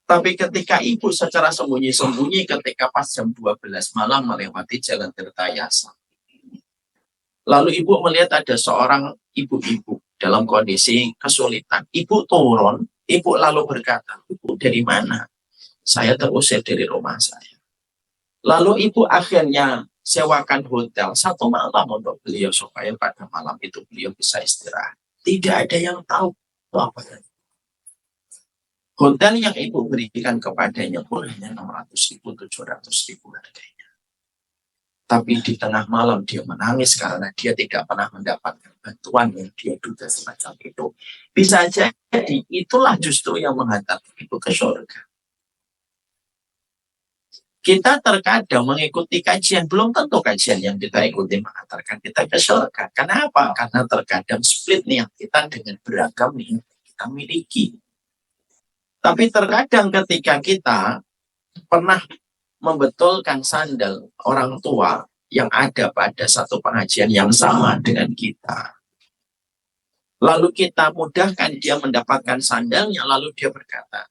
Tapi ketika Ibu secara sembunyi-sembunyi ketika pas jam 12 malam melewati jalan Tirtayasa. Lalu Ibu melihat ada seorang ibu-ibu dalam kondisi kesulitan. Ibu turun, Ibu lalu berkata, Ibu dari mana? Saya terusir dari rumah saya. Lalu Ibu akhirnya sewakan hotel 1 malam untuk beliau supaya pada malam itu beliau bisa istirahat. Tidak ada yang tahu apa itu. Hotel yang Ibu berikan kepadanya pun hanya 600.000, 700.000 harganya. Tapi di tengah malam dia menangis karena dia tidak pernah mendapatkan bantuan yang dia duga semacam itu. Bisa jadi itulah justru yang menghantarkan Ibu ke surga. Kita terkadang mengikuti kajian, belum tentu kajian yang kita ikuti menghantarkan kita ke surga. Kenapa? Karena terkadang split niat kita dengan beragam niat yang kita miliki. Tapi terkadang ketika kita pernah membetulkan sandal orang tua yang ada pada satu pengajian yang sama dengan kita. Lalu kita mudahkan dia mendapatkan sandalnya, lalu dia berkata,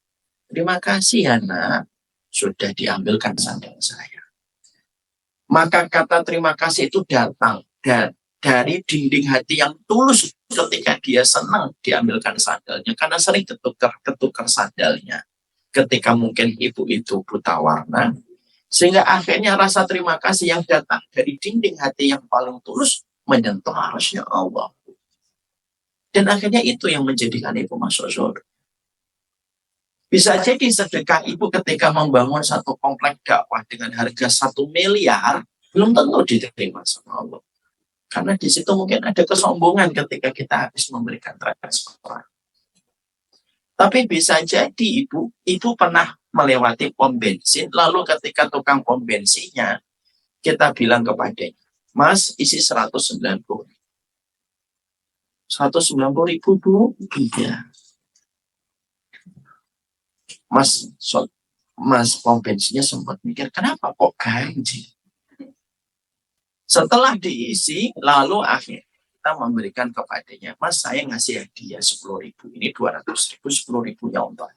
terima kasih anak, sudah diambilkan sandal saya. Maka kata terima kasih itu datang dari dinding hati yang tulus ketika dia senang diambilkan sandalnya, karena sering ketukar sandalnya. Ketika mungkin ibu itu buta warna, sehingga akhirnya rasa terima kasih yang datang dari dinding hati yang paling tulus menyentuh arasnya Allah. Dan akhirnya itu yang menjadikan Ibu masuk surga. Bisa jadi sedekah Ibu ketika membangun satu komplek dakwah dengan harga 1 miliar, belum tentu diterima sama Allah. Karena di situ mungkin ada kesombongan ketika kita habis memberikan transfer. Tapi bisa jadi Ibu pernah melewati pom bensin, lalu ketika tukang pom bensinnya, kita bilang kepadanya, Mas, isi 190. 190.000 Bu? Iya. Mas pom bensinnya sempat mikir, kenapa kok ganjil? Setelah diisi, lalu akhirnya kita memberikan kepadanya, Mas, saya ngasih hadiah 10.000, ini 200.000, 10.000-nya untuk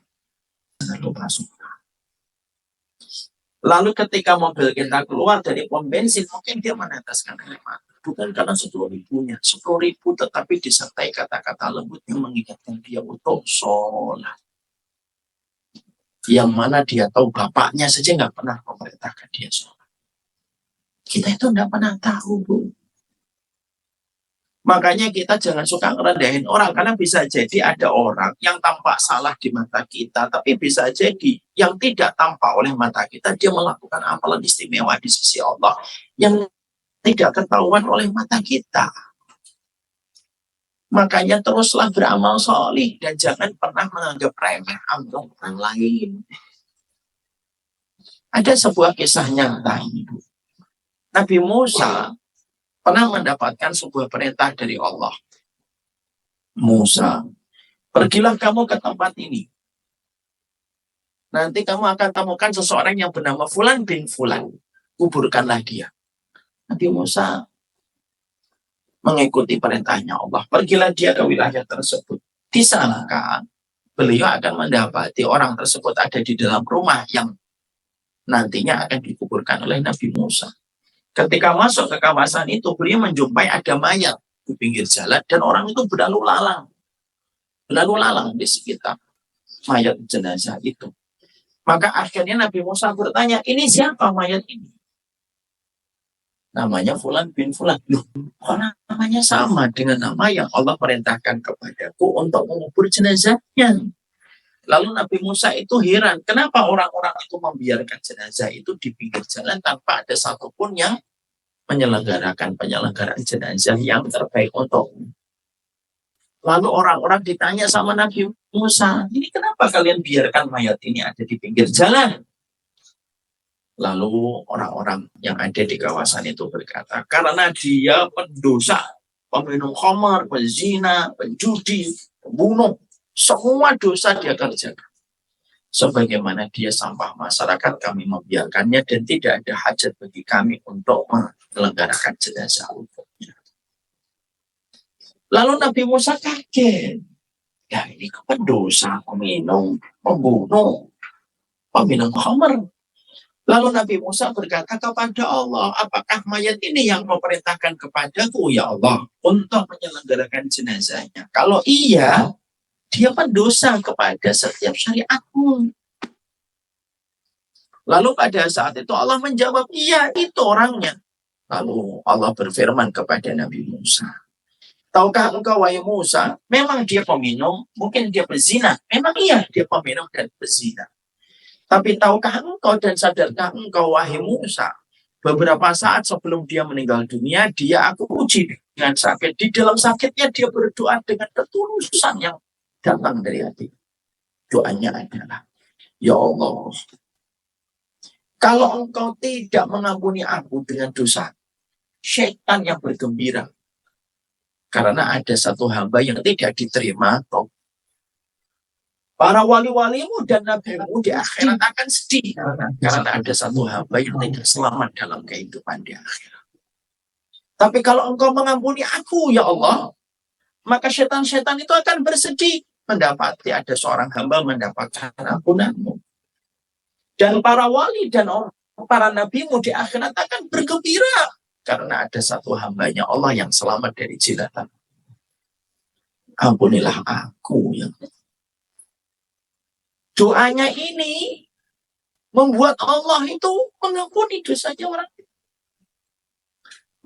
lalu ketika mobil kita keluar dari pom bensin, mungkin dia meneteskan air mata. Bukan karena 10.000-nya. 10.000 tetapi disertai kata-kata lembut yang mengingatkan dia untuk sholat. Yang mana dia tahu bapaknya saja nggak pernah memerintahkan dia sholat. Kita itu nggak pernah tahu, Bu. Makanya kita jangan suka ngerendahin orang, karena bisa jadi ada orang yang tampak salah di mata kita, tapi bisa jadi yang tidak tampak oleh mata kita, dia melakukan amalan istimewa di sisi Allah yang tidak ketahuan oleh mata kita. Makanya teruslah beramal solih dan jangan pernah menganggap remeh amal orang lain. Ada sebuah kisah nyata, Ibu. Nabi Musa pernah mendapatkan sebuah perintah dari Allah. Musa, pergilah kamu ke tempat ini. Nanti kamu akan temukan seseorang yang bernama Fulan bin Fulan. Kuburkanlah dia. Nabi Musa mengikuti perintahnya Allah. Pergilah dia ke wilayah tersebut. Disangka beliau akan mendapati orang tersebut ada di dalam rumah yang nantinya akan dikuburkan oleh Nabi Musa. Ketika masuk ke kawasan itu, beliau menjumpai ada mayat di pinggir jalan dan orang itu berlalu lalang. lalu lalang di sekitar mayat jenazah itu. Maka akhirnya Nabi Musa bertanya, ini siapa mayat ini? Namanya Fulan bin Fulan. Loh, kok namanya sama dengan nama yang Allah perintahkan kepadaku untuk mengubur jenazahnya? Lalu Nabi Musa itu heran, kenapa orang-orang itu membiarkan jenazah itu di pinggir jalan tanpa ada satupun yang menyelenggarakan penyelenggaraan jenazah yang terbaik untuk. Lalu orang-orang ditanya sama Nabi Musa, ini kenapa kalian biarkan mayat ini ada di pinggir jalan? Lalu orang-orang yang ada di kawasan itu berkata, karena dia pendosa, peminum khamar, pezina, penjudi, pembunuh, semua dosa dia kerjakan. Sebagaimana dia sampah masyarakat, kami membiarkannya dan tidak ada hajat bagi kami untuk menyelenggarakan jenazah untuknya. Lalu Nabi Musa kaget. Ya ini pendosa, peminum, pembunuh, peminum khamar. Lalu Nabi Musa berkata kepada Allah, apakah mayat ini yang kau perintahkan kepadaku, ya Allah, untuk menyelenggarakan jenazahnya? Kalau iya, dia pendosa kepada setiap syariatmu. Lalu pada saat itu Allah menjawab, iya itu orangnya. Lalu Allah berfirman kepada Nabi Musa, tahukah engkau wahai Musa, memang dia peminum, mungkin dia pezina. Memang iya dia peminum dan pezina. Tapi tahukah engkau dan sadarkah engkau wahai Musa, beberapa saat sebelum dia meninggal dunia, dia aku uji dengan sakit. Di dalam sakitnya dia berdoa dengan ketulusan yang datang dari hati. Doanya adalah, ya Allah, kalau engkau tidak mengampuni aku dengan dosa, syaitan yang bergembira. Karena ada satu hamba yang tidak diterima, para wali-walimu dan nabimu di akhirat akan sedih. Karena ada satu hamba yang tidak selamat dalam kehidupan di akhirat. Tapi kalau engkau mengampuni aku, ya Allah, maka syaitan-syaitan itu akan bersedih mendapati ada seorang hamba mendapatkan ampunanmu. Dan para wali dan para nabimu di akhirat akan bergembira. Karena ada satu hambanya Allah yang selamat dari jilatan. Ampunilah aku, ya Allah. Doanya ini membuat Allah itu mengampuni dosanya orang.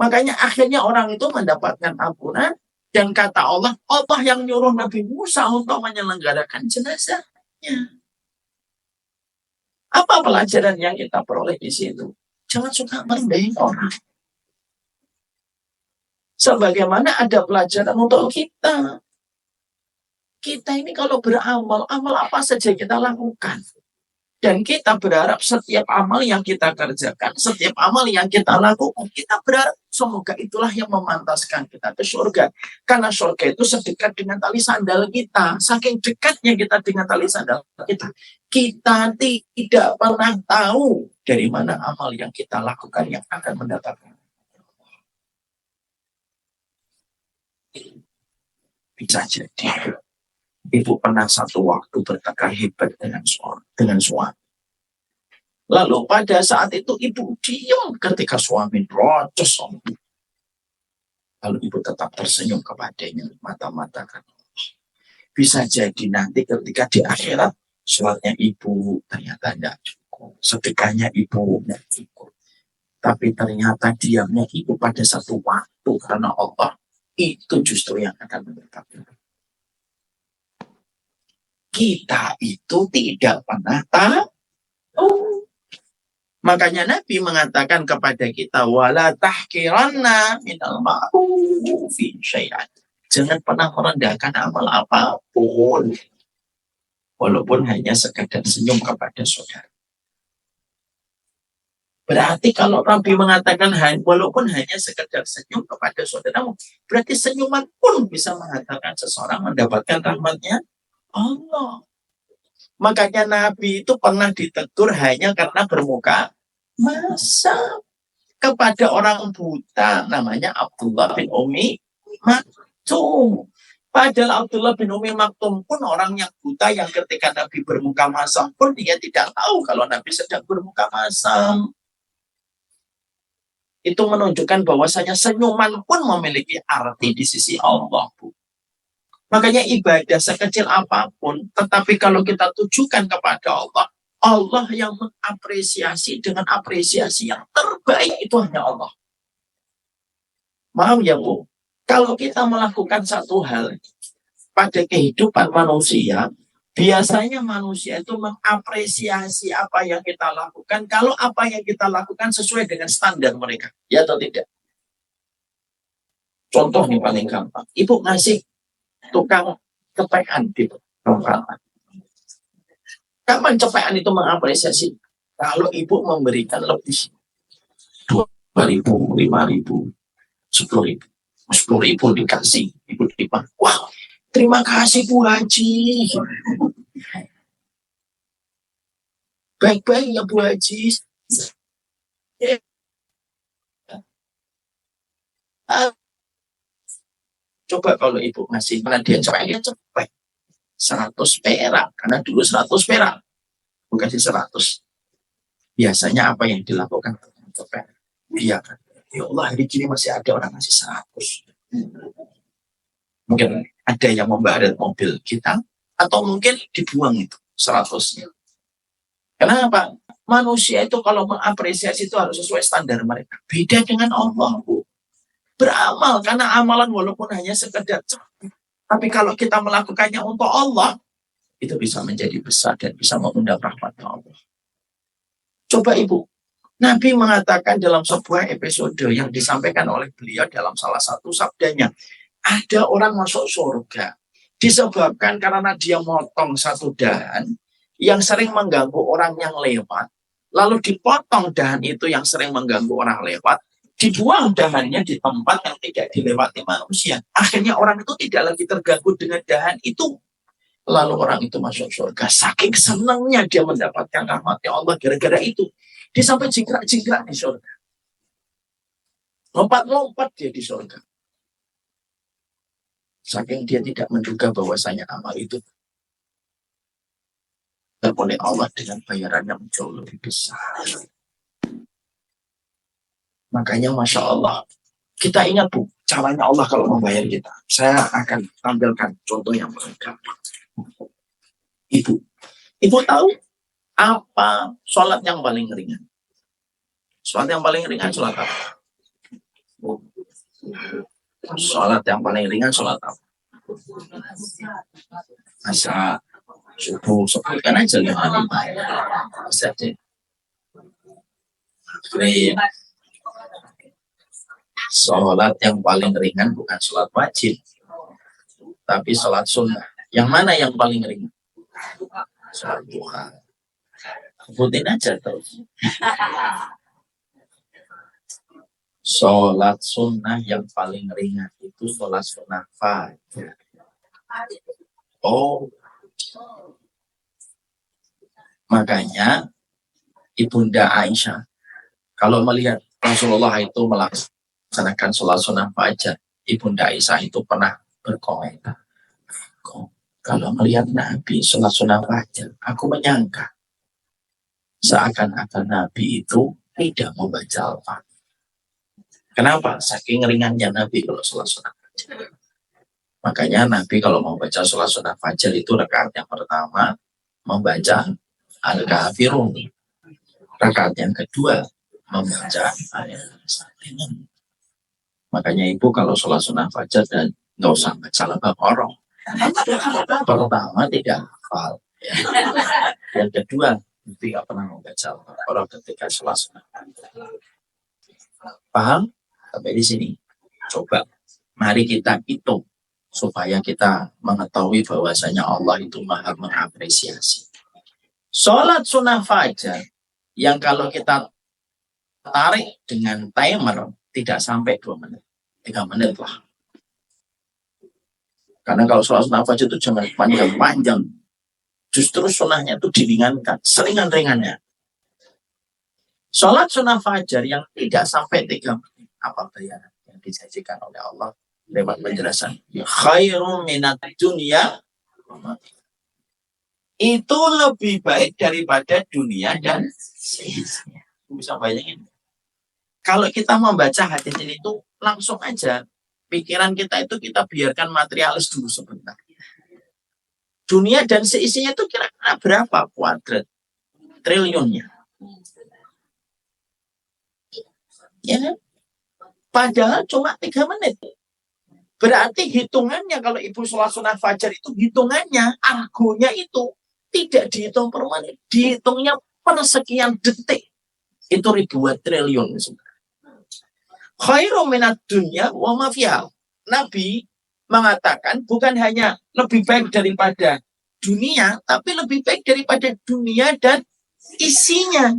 Makanya akhirnya orang itu mendapatkan ampunan. Dan kata Allah, Allah yang nyuruh Nabi Musa untuk menyelenggarakan jenazahnya. Apa pelajaran yang kita peroleh di situ? Jangan suka merendahin orang. Sebagaimana ada pelajaran untuk kita. Kita ini kalau beramal, amal apa saja kita lakukan. Dan kita berharap setiap amal yang kita kerjakan, setiap amal yang kita lakukan, kita berharap semoga itulah yang memantaskan kita ke surga. Karena surga itu sedekat dengan tali sandal kita. Saking dekatnya kita dengan tali sandal kita. Kita tidak pernah tahu dari mana amal yang kita lakukan yang akan mendatangkan. Bisa jadi ibu pernah satu waktu bertengkar hebat dengan suami. Lalu pada saat itu ibu diam ketika suami protes. Lalu ibu tetap tersenyum kepadanya, mata-matakan. Bisa jadi nanti ketika di akhirat, sholatnya ibu ternyata tidak cukup. Sedekahnya ibu tidak cukup. Tapi ternyata diamnya ibu pada satu waktu karena Allah, itu justru yang akan menetapkan. Kita itu tidak pernah tahu. Makanya Nabi mengatakan kepada kita, wala tahkiranna minal ma'rufi syai'an. Jangan pernah merendahkan amal apapun. Walaupun hanya sekadar senyum kepada saudara. Berarti kalau Nabi mengatakan walaupun hanya sekadar senyum kepada saudara, berarti senyuman pun bisa mengatakan seseorang mendapatkan rahmatnya Allah. Makanya Nabi itu pernah ditegur hanya karena bermuka masa kepada orang buta namanya Abdullah bin Umi Maktum. Padahal Abdullah bin Umi Maktum pun orang yang buta yang ketika Nabi bermuka masam pun dia tidak tahu kalau Nabi sedang bermuka masam. Itu menunjukkan bahwasanya senyuman pun memiliki arti di sisi Allah, Bu. Makanya ibadah sekecil apapun, tetapi kalau kita tujukan kepada Allah, Allah yang mengapresiasi dengan apresiasi yang terbaik itu hanya Allah. Maaf ya Bu, kalau kita melakukan satu hal pada kehidupan manusia, biasanya manusia itu mengapresiasi apa yang kita lakukan kalau apa yang kita lakukan sesuai dengan standar mereka. Ya atau tidak? Contoh nih paling gampang. Ibu ngasih tukang kepean di perempatan. Kapan cepean itu mengapresiasi? Kalau ibu memberikan lebih 2.000, 5.000, 10.000. 10.000 dikasih. Ibu terima. Wah, terima kasih Bu Haji. Baik-baik ya Bu Haji. Coba kalau ibu ngasih dia cepet 100 perak, karena dulu 100 perak, bukan 100. Biasanya apa yang dilakukan? Iya kan? Ya Allah, hari ini masih ada orang ngasih 100. Mungkin ada yang membaret mobil kita, atau mungkin dibuang itu 100-nya. Kenapa? Manusia itu kalau mengapresiasi itu harus sesuai standar mereka. Beda dengan Allah, Bu. Beramal, karena amalan walaupun hanya sekedar capek, tapi kalau kita melakukannya untuk Allah, itu bisa menjadi besar dan bisa mengundang rahmat Allah. Coba Ibu, Nabi mengatakan dalam sebuah episode yang disampaikan oleh beliau dalam salah satu sabdanya, ada orang masuk surga disebabkan karena dia motong satu dahan yang sering mengganggu orang yang lewat, lalu dipotong dahan itu yang sering mengganggu orang lewat, dibuang dahannya di tempat yang tidak dilewati manusia. Akhirnya orang itu tidak lagi terganggu dengan dahan itu. Lalu orang itu masuk surga. Saking senangnya dia mendapatkan rahmatnya Allah gara-gara itu. Dia sampai jingkrak-jingkrak di surga. Lompat-lompat dia di surga. Saking dia tidak menduga bahwasanya amal itu oleh Allah dengan bayaran yang jauh lebih besar. Makanya Masya Allah, kita ingat Bu, caranya Allah kalau membayar kita. Saya akan tampilkan contoh yang paling gampang. Ibu tahu apa sholat yang paling ringan? Sholat yang paling ringan sholat apa? Sholat yang paling ringan sholat apa? Masa subuh, sebutkan aja 5. Masa aja. Sholat yang paling ringan bukan sholat wajib, tapi sholat sunnah. Yang mana yang paling ringan? Sholat duha. Sebutin aja terus. Sholat sunnah yang paling ringan itu sholat sunnah fajar. Oh, makanya Ibunda Aisyah kalau melihat Rasulullah itu melaksanakan sholat sunnah fajar, Ibunda Aisyah itu pernah berkomentar, kalau melihat Nabi sholat sunnah fajar, aku menyangka seakan-akan Nabi itu tidak membaca Al-Fatihah. Kenapa? Saking ringannya Nabi kalau sholat sunnah fajar. Makanya Nabi kalau mau baca sholat sunnah fajar itu rakaat yang pertama membaca Al-Kafirun. Rakaat yang kedua membaca ayat ringan. Makanya Ibu kalau sholat sunnah fajar dan nggak usah baca Al-Baqarah. Pertama tidak hafal. Ya. Yang kedua, Ibu nggak pernah membaca Al-Baqarah ketika sholat sunnah fajar. Paham? Sampai di sini. Coba, mari kita hitung supaya kita mengetahui bahwasanya Allah itu maha mengapresiasi. Sholat sunnah fajar yang kalau kita tarik dengan timer tidak sampai 2 menit, 3 menit lah. Karena kalau sholat sunnah fajar itu jangan panjang-panjang. Justru sunnahnya itu diringankan, seringan-ringannya. Sholat sunnah fajar yang tidak sampai 3 menit, apa bayaran yang dijanjikan oleh Allah lewat penjelasan khairum minat dunia, itu lebih baik daripada dunia dan seisinya. Bisa bayangin kalau kita membaca hadis ini tuh langsung aja Pikiran kita itu kita biarkan materialis dulu sebentar. Dunia dan seisinya itu kira-kira berapa kuadrat triliunnya? Ya kan? Padahal cuma 3 menit. Berarti hitungannya kalau ibu sholat sunat fajar itu hitungannya, argonya itu tidak dihitung per menit, dihitungnya per sekian detik. Itu ribuan triliun. Khairu minad dunya wa ma fiha. Nabi mengatakan bukan hanya lebih baik daripada dunia, tapi lebih baik daripada dunia dan isinya.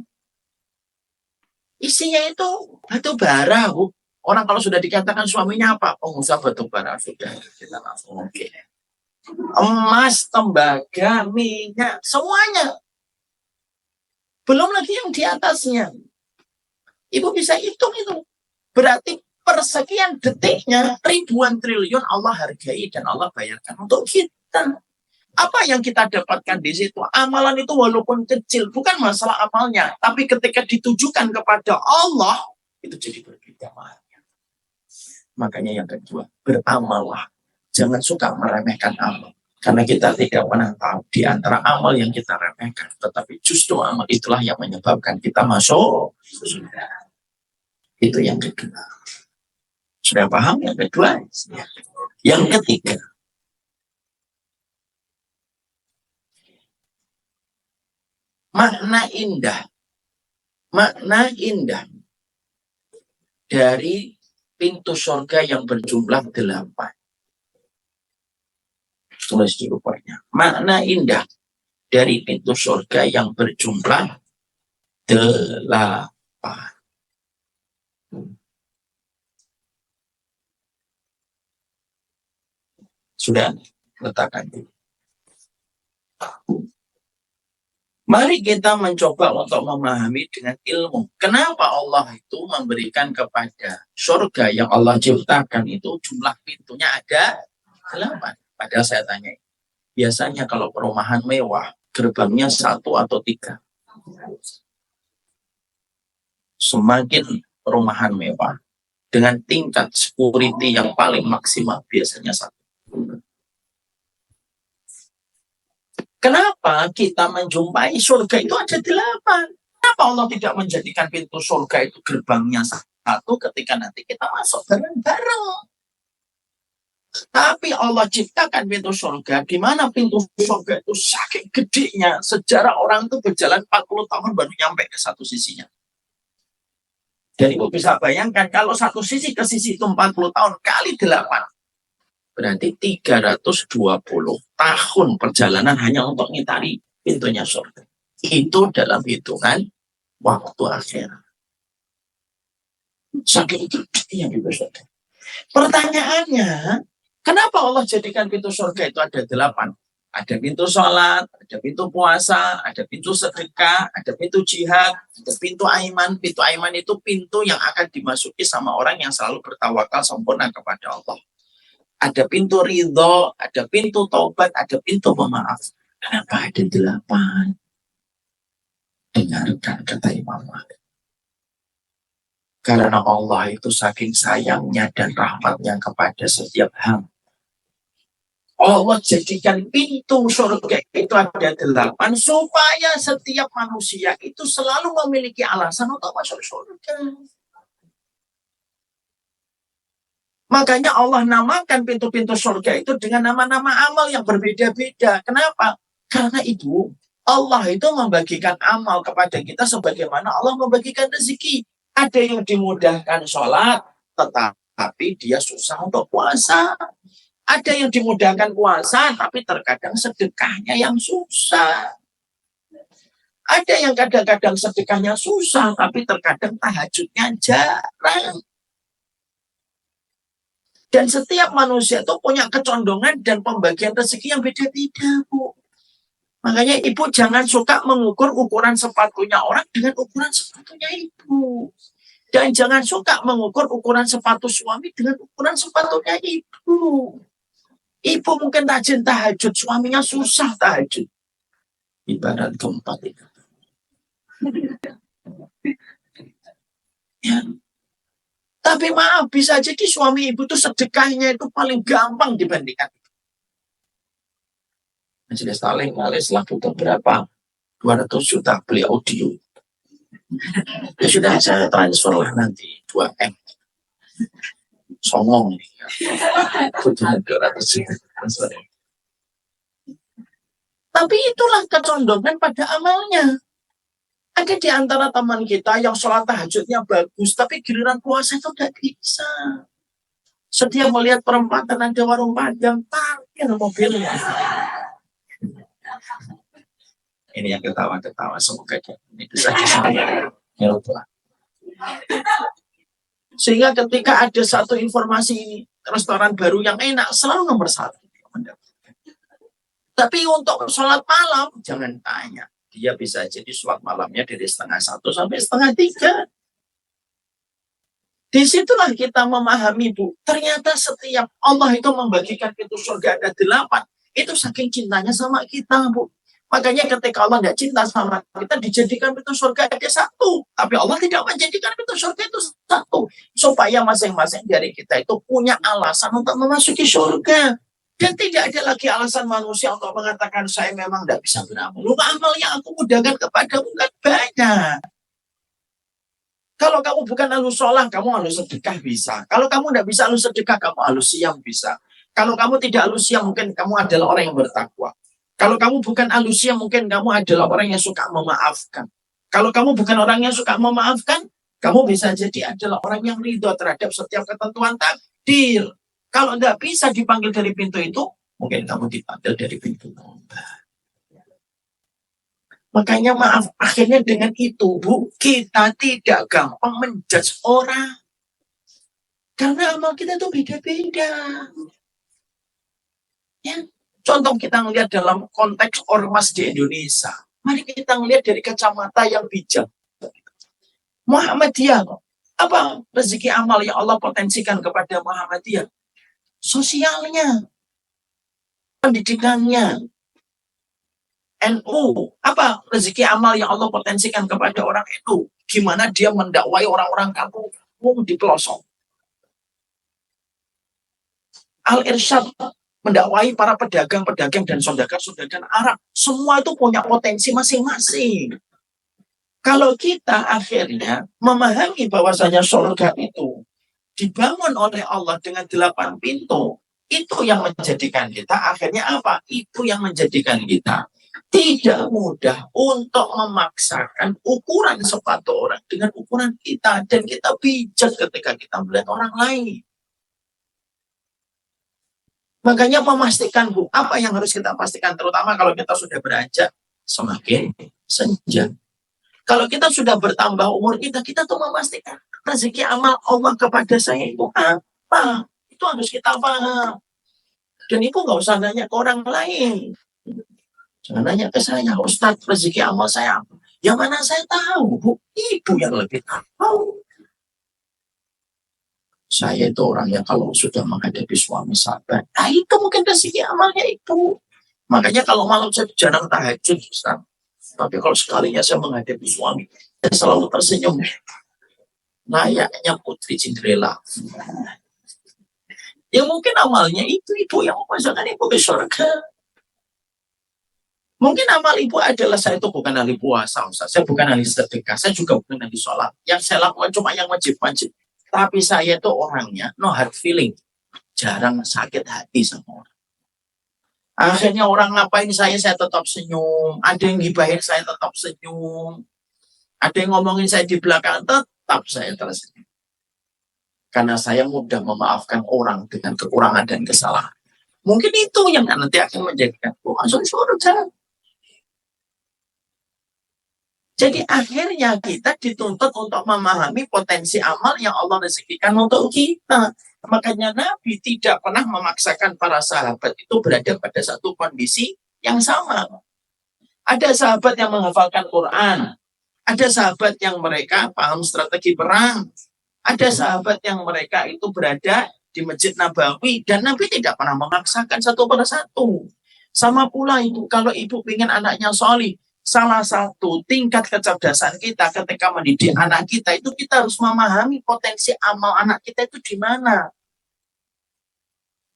Isinya itu batu bara, Bu. Orang kalau sudah dikatakan suaminya apa? Pengusaha batu bara, sudah kita langsung oke. Emas, tembaga, minyak, semuanya. Belum lagi yang di atasnya. Ibu bisa hitung itu. Berarti persekian detiknya ribuan triliun Allah hargai dan Allah bayarkan untuk kita. Apa yang kita dapatkan di situ? Amalan itu walaupun kecil, bukan masalah amalnya, tapi ketika ditujukan kepada Allah, itu jadi berbeda maknanya. Makanya yang kedua, beramallah. Jangan suka meremehkan amal. Karena kita tidak pernah tahu di antara amal yang kita remehkan, tetapi justru amal itulah yang menyebabkan kita masuk surga. Itu yang kedua. Sudah paham yang kedua? Yang ketiga, makna indah dari pintu surga yang berjumlah 8. Tulis di rupanya. Makna indah dari pintu surga yang berjumlah 8. Sudah letakkan dulu. Mari kita mencoba untuk memahami dengan ilmu. Kenapa Allah itu memberikan kepada surga yang Allah ciptakan itu jumlah pintunya ada 8. Padahal saya tanya, biasanya kalau perumahan mewah, gerbangnya 1 atau 3. Semakin perumahan mewah, dengan tingkat security yang paling maksimal, biasanya 1. Kenapa kita menjumpai surga itu ada 8? Kenapa Allah tidak menjadikan pintu surga itu gerbangnya 1 ketika nanti kita masuk bareng-bareng? Tapi Allah ciptakan pintu surga, di mana pintu surga itu saking gedenya, sejarah orang itu berjalan 40 tahun baru nyampe ke satu sisinya. Dan Ibu bisa bayangkan, kalau satu sisi ke sisi itu 40 tahun kali 8. Berarti 320 tahun perjalanan hanya untuk ngitari pintunya surga. Itu dalam hitungan waktu akhirat. Saking gedenya pintu surga. Pertanyaannya, kenapa Allah jadikan pintu surga itu ada 8? Ada pintu sholat, ada pintu puasa, ada pintu sedekah, ada pintu jihad, ada pintu aiman. Pintu aiman itu pintu yang akan dimasuki sama orang yang selalu bertawakal sempurna kepada Allah. Ada pintu ridho, ada pintu taubat, ada pintu pemaaf. Kenapa ada 8? Dengarkan kata Imam Malik. Karena Allah itu saking sayangnya dan rahmatnya kepada setiap hamba. Allah jadikan pintu surga itu ada 8 supaya setiap manusia itu selalu memiliki alasan untuk masuk surga. Makanya Allah namakan pintu-pintu surga itu dengan nama-nama amal yang berbeda-beda. Kenapa? Karena Ibu, Allah itu membagikan amal kepada kita sebagaimana Allah membagikan rezeki. Ada yang dimudahkan sholat, tetapi dia susah untuk puasa. Ada yang dimudahkan puasa, tapi terkadang sedekahnya yang susah. Ada yang kadang-kadang sedekahnya susah, tapi terkadang tahajudnya jarang. Dan setiap manusia itu punya kecondongan dan pembagian rezeki yang beda-beda, Bu. Makanya Ibu jangan suka mengukur ukuran sepatunya orang dengan ukuran sepatunya Ibu. Dan jangan suka mengukur ukuran sepatu suami dengan ukuran sepatunya Ibu. Ibu mungkin rajin tahajud, suaminya susah tahajud. Ibarat keempat itu. Ya. Tapi maaf, bisa jadi suami ibu itu sedekahnya itu paling gampang dibandingkan. Majelis Taklim setelah butuh berapa? 200 juta beli audio. Ya sudah, saya transfer lah nanti 2M. Songong nih. Butuh 200 juta transfer. Tapi itulah kecondongan pada amalnya. Ada di antara teman kita yang sholat tahajudnya bagus, tapi giliran puasa itu tidak bisa. Setiap melihat perempatan ada warung Padang, parkir mobilnya. Ini yang ketawa-ketawa, semoga ini bisa disayang. Ya Allah. Sehingga ketika ada satu informasi restoran baru yang enak, selalu nomor 1. Tapi untuk sholat malam, jangan tanya. Dia bisa jadi sholat malamnya dari 2:30 sampai 2:30. Disitulah kita memahami, Bu. Ternyata setiap Allah itu membagikan pintu surga ada 8. Itu saking cintanya sama kita, Bu. Makanya ketika Allah tidak cinta sama kita, dijadikan pintu surga ada 1. Tapi Allah tidak menjadikan pintu surga itu 1. Supaya masing-masing dari kita itu punya alasan untuk memasuki surga. Dan tidak ada lagi alasan manusia untuk mengatakan saya memang tidak bisa beramal. Lupa amal yang aku mudahkan kepadamu kan banyak. Kalau kamu bukan ahlu sholat, kamu ahlu sedekah bisa. Kalau kamu tidak bisa ahlu sedekah, kamu ahlu siyam bisa. Kalau kamu tidak ahlu siyam, mungkin kamu adalah orang yang bertakwa. Kalau kamu bukan ahlu siyam, mungkin kamu adalah orang yang suka memaafkan. Kalau kamu bukan orang yang suka memaafkan, kamu bisa jadi adalah orang yang ridho terhadap setiap ketentuan takdir. Kalau tidak bisa dipanggil dari pintu itu, mungkin kamu dipanggil dari pintu tobat. Makanya maaf, akhirnya dengan itu, Bu, kita tidak gampang menjudge orang. Karena amal kita itu beda-beda. Ya. Contoh kita melihat dalam konteks ormas di Indonesia. Mari kita melihat dari kacamata yang bijak. Muhammadiyah, apa rezeki amal yang Allah potensikan kepada Muhammadiyah? Sosialnya, pendidikannya. NU, apa rezeki amal yang Allah potensikan kepada orang NU? Gimana dia mendakwai orang-orang kampung di pelosok. Al-Irsyad mendakwai para pedagang-pedagang dan saudagar-saudagar Arab. Semua itu punya potensi masing-masing. Kalau kita akhirnya memahami bahwasanya surga itu dibangun oleh Allah dengan 8 pintu, itu yang menjadikan kita akhirnya apa? Itu yang menjadikan kita tidak mudah untuk memaksakan ukuran sepatu orang dengan ukuran kita, dan kita bijak ketika kita melihat orang lain. Makanya memastikan, Bu, apa yang harus kita pastikan, terutama kalau kita sudah beranjak semakin senja. Kalau kita sudah bertambah umur kita tuh memastikan rezeki amal Allah kepada saya itu apa. Itu harus kita paham. Dan itu nggak usah nanya ke orang lain. Jangan nanya ke saya, Ustadz, rezeki amal saya apa? Yang mana saya tahu, Bu, Ibu yang lebih tahu. Saya itu orang yang kalau sudah menghadapi suami sabar, itu mungkin rezeki amalnya Ibu. Makanya kalau malam saya jarang tahajud, Ustadz. Tapi kalau sekalinya saya menghadapi suami, saya selalu tersenyum. Layaknya Putri Cinderella. Ya mungkin amalnya itu Ibu yang memasukkan Ibu ke surga. Mungkin amal Ibu adalah saya itu bukan ahli puasa, Ustaz. Saya bukan ahli sedekah, saya juga bukan ahli sholat. Yang saya lakukan cuma yang wajib-wajib. Tapi saya itu orangnya no hard feeling. Jarang sakit hati sama orang. Akhirnya orang ngapain saya tetap senyum. Ada yang gibahin saya tetap senyum. Ada yang ngomongin saya di belakang, tetap saya tersenyum. Karena saya mudah memaafkan orang dengan kekurangan dan kesalahan. Mungkin itu yang nanti akan menjadikan masuk surga. Jadi akhirnya kita dituntut untuk memahami potensi amal yang Allah rezekikan untuk kita. Makanya Nabi tidak pernah memaksakan para sahabat itu berada pada satu kondisi yang sama. Ada sahabat yang menghafalkan Quran. Ada sahabat yang mereka paham strategi perang. Ada sahabat yang mereka itu berada di Masjid Nabawi. Dan Nabi tidak pernah memaksakan satu persatu. Sama pula Ibu, kalau Ibu ingin anaknya solih, salah satu tingkat kecerdasan kita ketika mendidik anak kita itu kita harus memahami potensi amal anak kita itu di mana.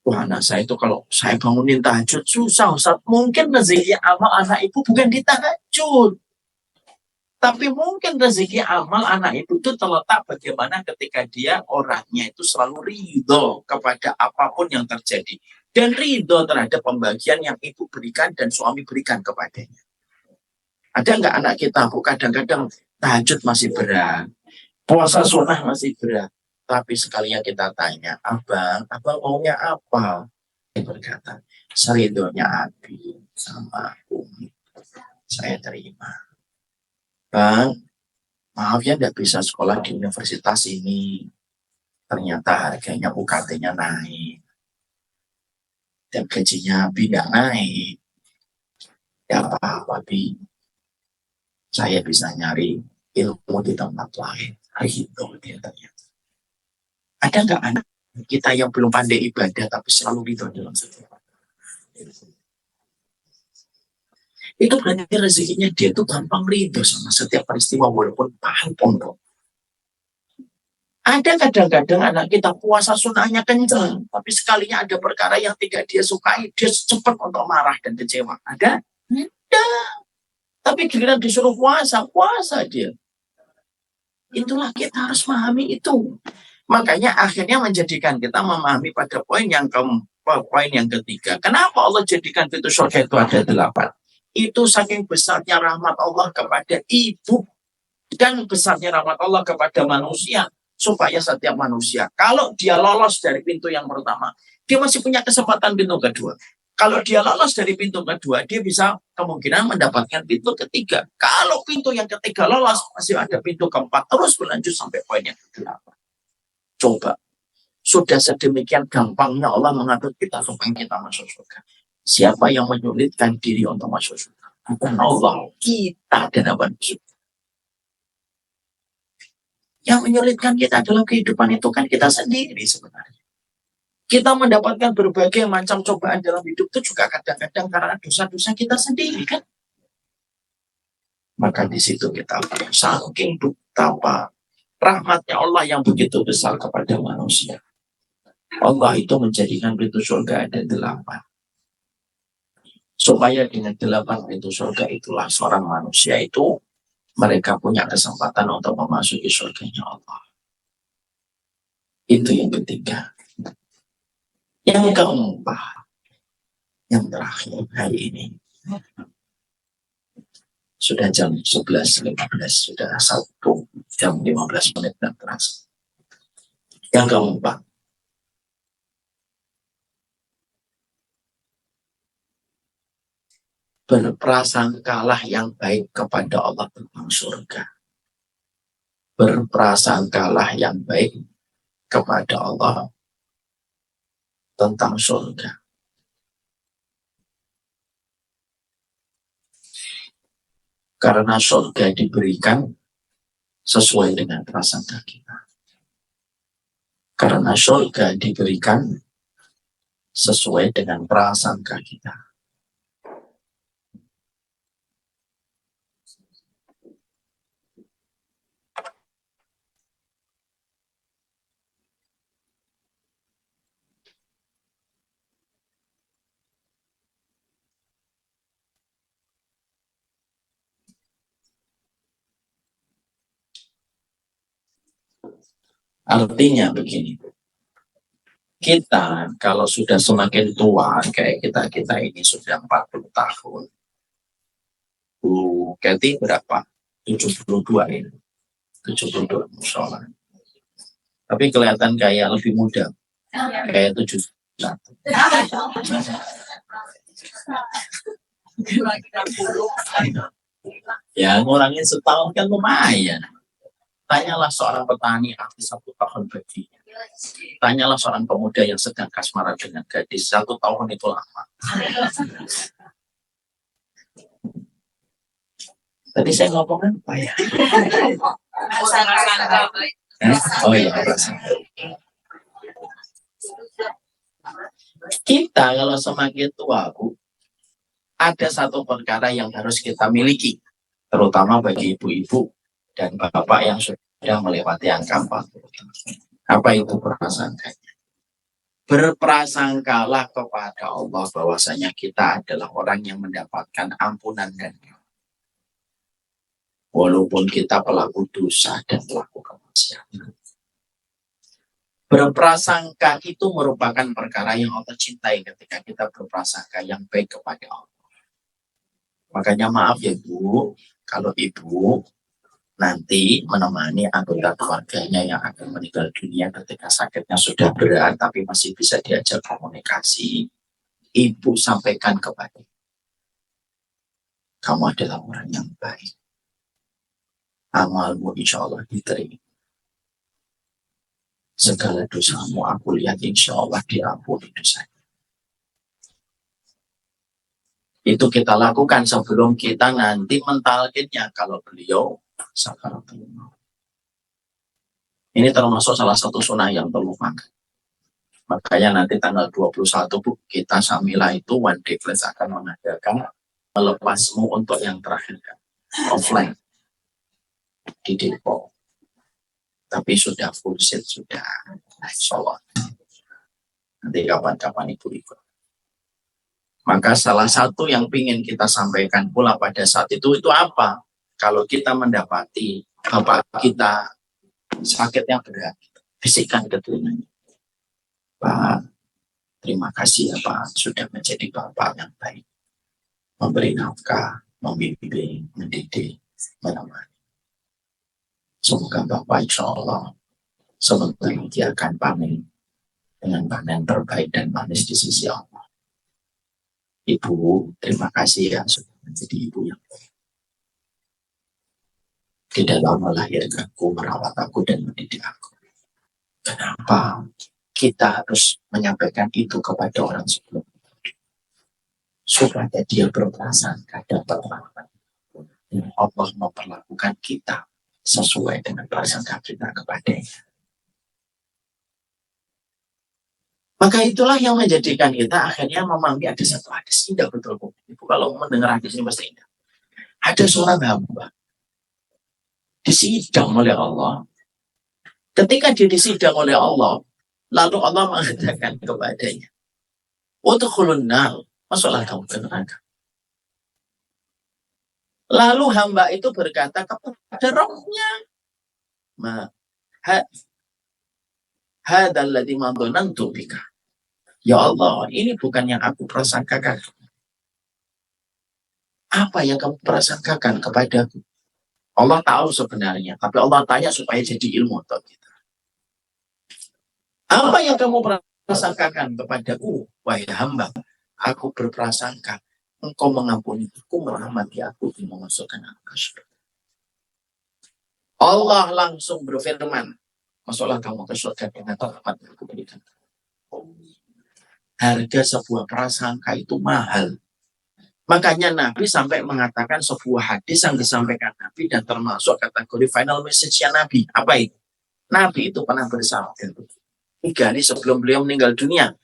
Wah, anak saya itu kalau saya bangunin tahajud susah, Ustaz. Mungkin rezeki amal anak ibu bukan di tahajud. Tapi mungkin rezeki amal anak ibu itu terletak bagaimana ketika dia orangnya itu selalu ridho kepada apapun yang terjadi. Dan ridho terhadap pembagian yang ibu berikan dan suami berikan kepadanya. Ada nggak anak kita kadang-kadang tahajud masih berat, puasa sunnah masih berat. Tapi sekalinya kita tanya, abang maunya apa? Dia berkata, seridhonya Abi sama Umi, saya terima. Bang, maaf ya tidak bisa sekolah di universitas ini. Ternyata harganya UKT-nya naik. Dan gajinya Abi nggak naik. Ya apa-apa, Abi. Saya bisa nyari ilmu di tempat lain. Itu dia ternyata. Ada nggak anak kita yang belum pandai ibadah tapi selalu ridho dalam setiap itu berarti rezekinya dia tuh gampang ridho sama setiap peristiwa walaupun paham pondok. Ada kadang-kadang anak kita puasa sunnahnya kencang, tapi sekalinya ada perkara yang tidak dia sukai, dia cepat untuk marah dan kecewa. Ada? Ada. Tapi giliran disuruh puasa dia. Itulah kita harus memahami itu. Makanya akhirnya menjadikan kita memahami pada poin yang ketiga. Kenapa Allah jadikan pintu surga itu ada 8? Itu saking besarnya rahmat Allah kepada ibu dan besarnya rahmat Allah kepada manusia. Supaya setiap manusia, kalau dia lolos dari pintu yang pertama, dia masih punya kesempatan pintu kedua. Kalau dia lolos dari pintu kedua, dia bisa kemungkinan mendapatkan pintu ketiga. Kalau pintu yang ketiga lolos, masih ada pintu keempat. Terus berlanjut sampai poin yang ke-8. Coba, sudah sedemikian gampangnya Allah mengatur kita supaya kita masuk surga. Siapa yang menyulitkan diri untuk masuk surga? Bukan Allah, kita dan apa surga. Yang menyulitkan kita dalam kehidupan itu kan kita sendiri sebenarnya. Kita mendapatkan berbagai macam cobaan dalam hidup itu juga kadang-kadang karena dosa-dosa kita sendiri kan. Maka di situ kita saking betapa rahmatnya Allah yang begitu besar kepada manusia. Allah itu menjadikan pintu surga ada 8. Supaya dengan 8 pintu surga itulah seorang manusia itu mereka punya kesempatan untuk memasuki surganya Allah. Itu yang ketiga. Yang keempat, yang terakhir hari ini. Sudah jam 11.15, sudah 1 jam 15 menit dan terasa. Yang keempat, berprasangkalah yang baik kepada Allah tentang surga. Berprasangkalah yang baik kepada Allah tentang surga. Karena surga diberikan sesuai dengan prasangka kita. Karena surga diberikan sesuai dengan prasangka kita. Artinya begini, kita kalau sudah semakin tua, kayak kita ini sudah 40 tahun. Bu Kathy berapa? 72 ini. 72 musola. Tapi kelihatan kayak lebih muda. Kayak 71. Ya ngurangin setahun kan lumayan. Tanyalah seorang petani arti 1 tahun baginya. Tanyalah seorang pemuda yang sedang kasmaran dengan gadis 1 tahun itu lama. Tadi saya ngomong apa ya? Oh iya, kita kalau semakin tua, Bu, ada satu perkara yang harus kita miliki, terutama bagi ibu-ibu dan bapak yang sudah melewati angka 40. Apa itu prasangka? Berprasangkalah kepada Allah bahwasanya kita adalah orang yang mendapatkan ampunan dan walaupun kita pelaku dosa dan pelaku kemaksiatan. Berprasangka itu merupakan perkara yang Allah cintai ketika kita berprasangka yang baik kepada Allah. Makanya maaf ya Bu, kalau Ibu nanti menemani anggota keluarganya yang akan meninggal dunia ketika sakitnya sudah berat tapi masih bisa diajak komunikasi, Ibu sampaikan kepada kamu adalah orang yang baik. Amalmu insya Allah diterima. Segala dosamu aku lihat insya Allah diampuni dosanya. Itu kita lakukan sebelum kita nanti mentalkinnya kalau beliau sakaratul maut. Ini termasuk salah satu sunnah yang terlupakan. Makanya nanti tanggal 21 Bu, kita Samila itu One Day Class akan mengadakan melepasmu untuk yang terakhir offline di Depok. Tapi sudah full set, sudah sholat. Nanti kapan-kapan Ibu ikut. Maka salah satu yang ingin kita sampaikan pula pada saat itu apa? Kalau kita mendapati bapak kita sakit yang berat, bisikan ke telinganya. Pak, terima kasih ya Pak, sudah menjadi bapak yang baik. Memberi nafkah, membimbing, mendidik, menemani. Semoga Bapak insya Allah sebentar lagi akan panen dengan panen terbaik dan manis di sisi Allah. Ibu, terima kasih ya sudah menjadi ibu yang baik. Di dalam melahirkanku, merawat aku, dan mendidik aku. Kenapa kita harus menyampaikan itu kepada orang sebelum itu? Supaya dia berprasangka dapat rahmat. Dan Allah memperlakukan kita sesuai dengan prasangka kita kepadanya. Maka itulah yang menjadikan kita akhirnya memahami ada satu hadis indah betul. Ibu kalau mendengar hadis ini pasti indah. Ada seorang hamba disidang oleh Allah. Ketika dia disidang oleh Allah, lalu Allah mengatakan kepadanya, "Udkhulun nar," masuklah kamu ke neraka. Lalu hamba itu berkata kepada rohnya, hadzal ladzi ma dhanantu bika. Ya Allah, ini bukan yang aku prasangkakan. Apa yang kamu prasangkakan kepadaku? Allah tahu sebenarnya, tapi Allah tanya supaya jadi ilmu untuk kita. Apa yang kamu prasangkakan kepadaku, wahai hamba? Aku berprasangka, engkau mengampuni aku, merahmati aku, dan memasukkan aku ke surga. Allah langsung berfirman, masuklah kamu ke surga dengan rahmat yang aku berikan. Harga sebuah prasangka itu mahal. Makanya Nabi sampai mengatakan sebuah hadis yang disampaikan Nabi dan termasuk kategori final message-nya Nabi. Apa itu? Nabi itu pernah bersabda 3 hari sebelum beliau meninggal dunia.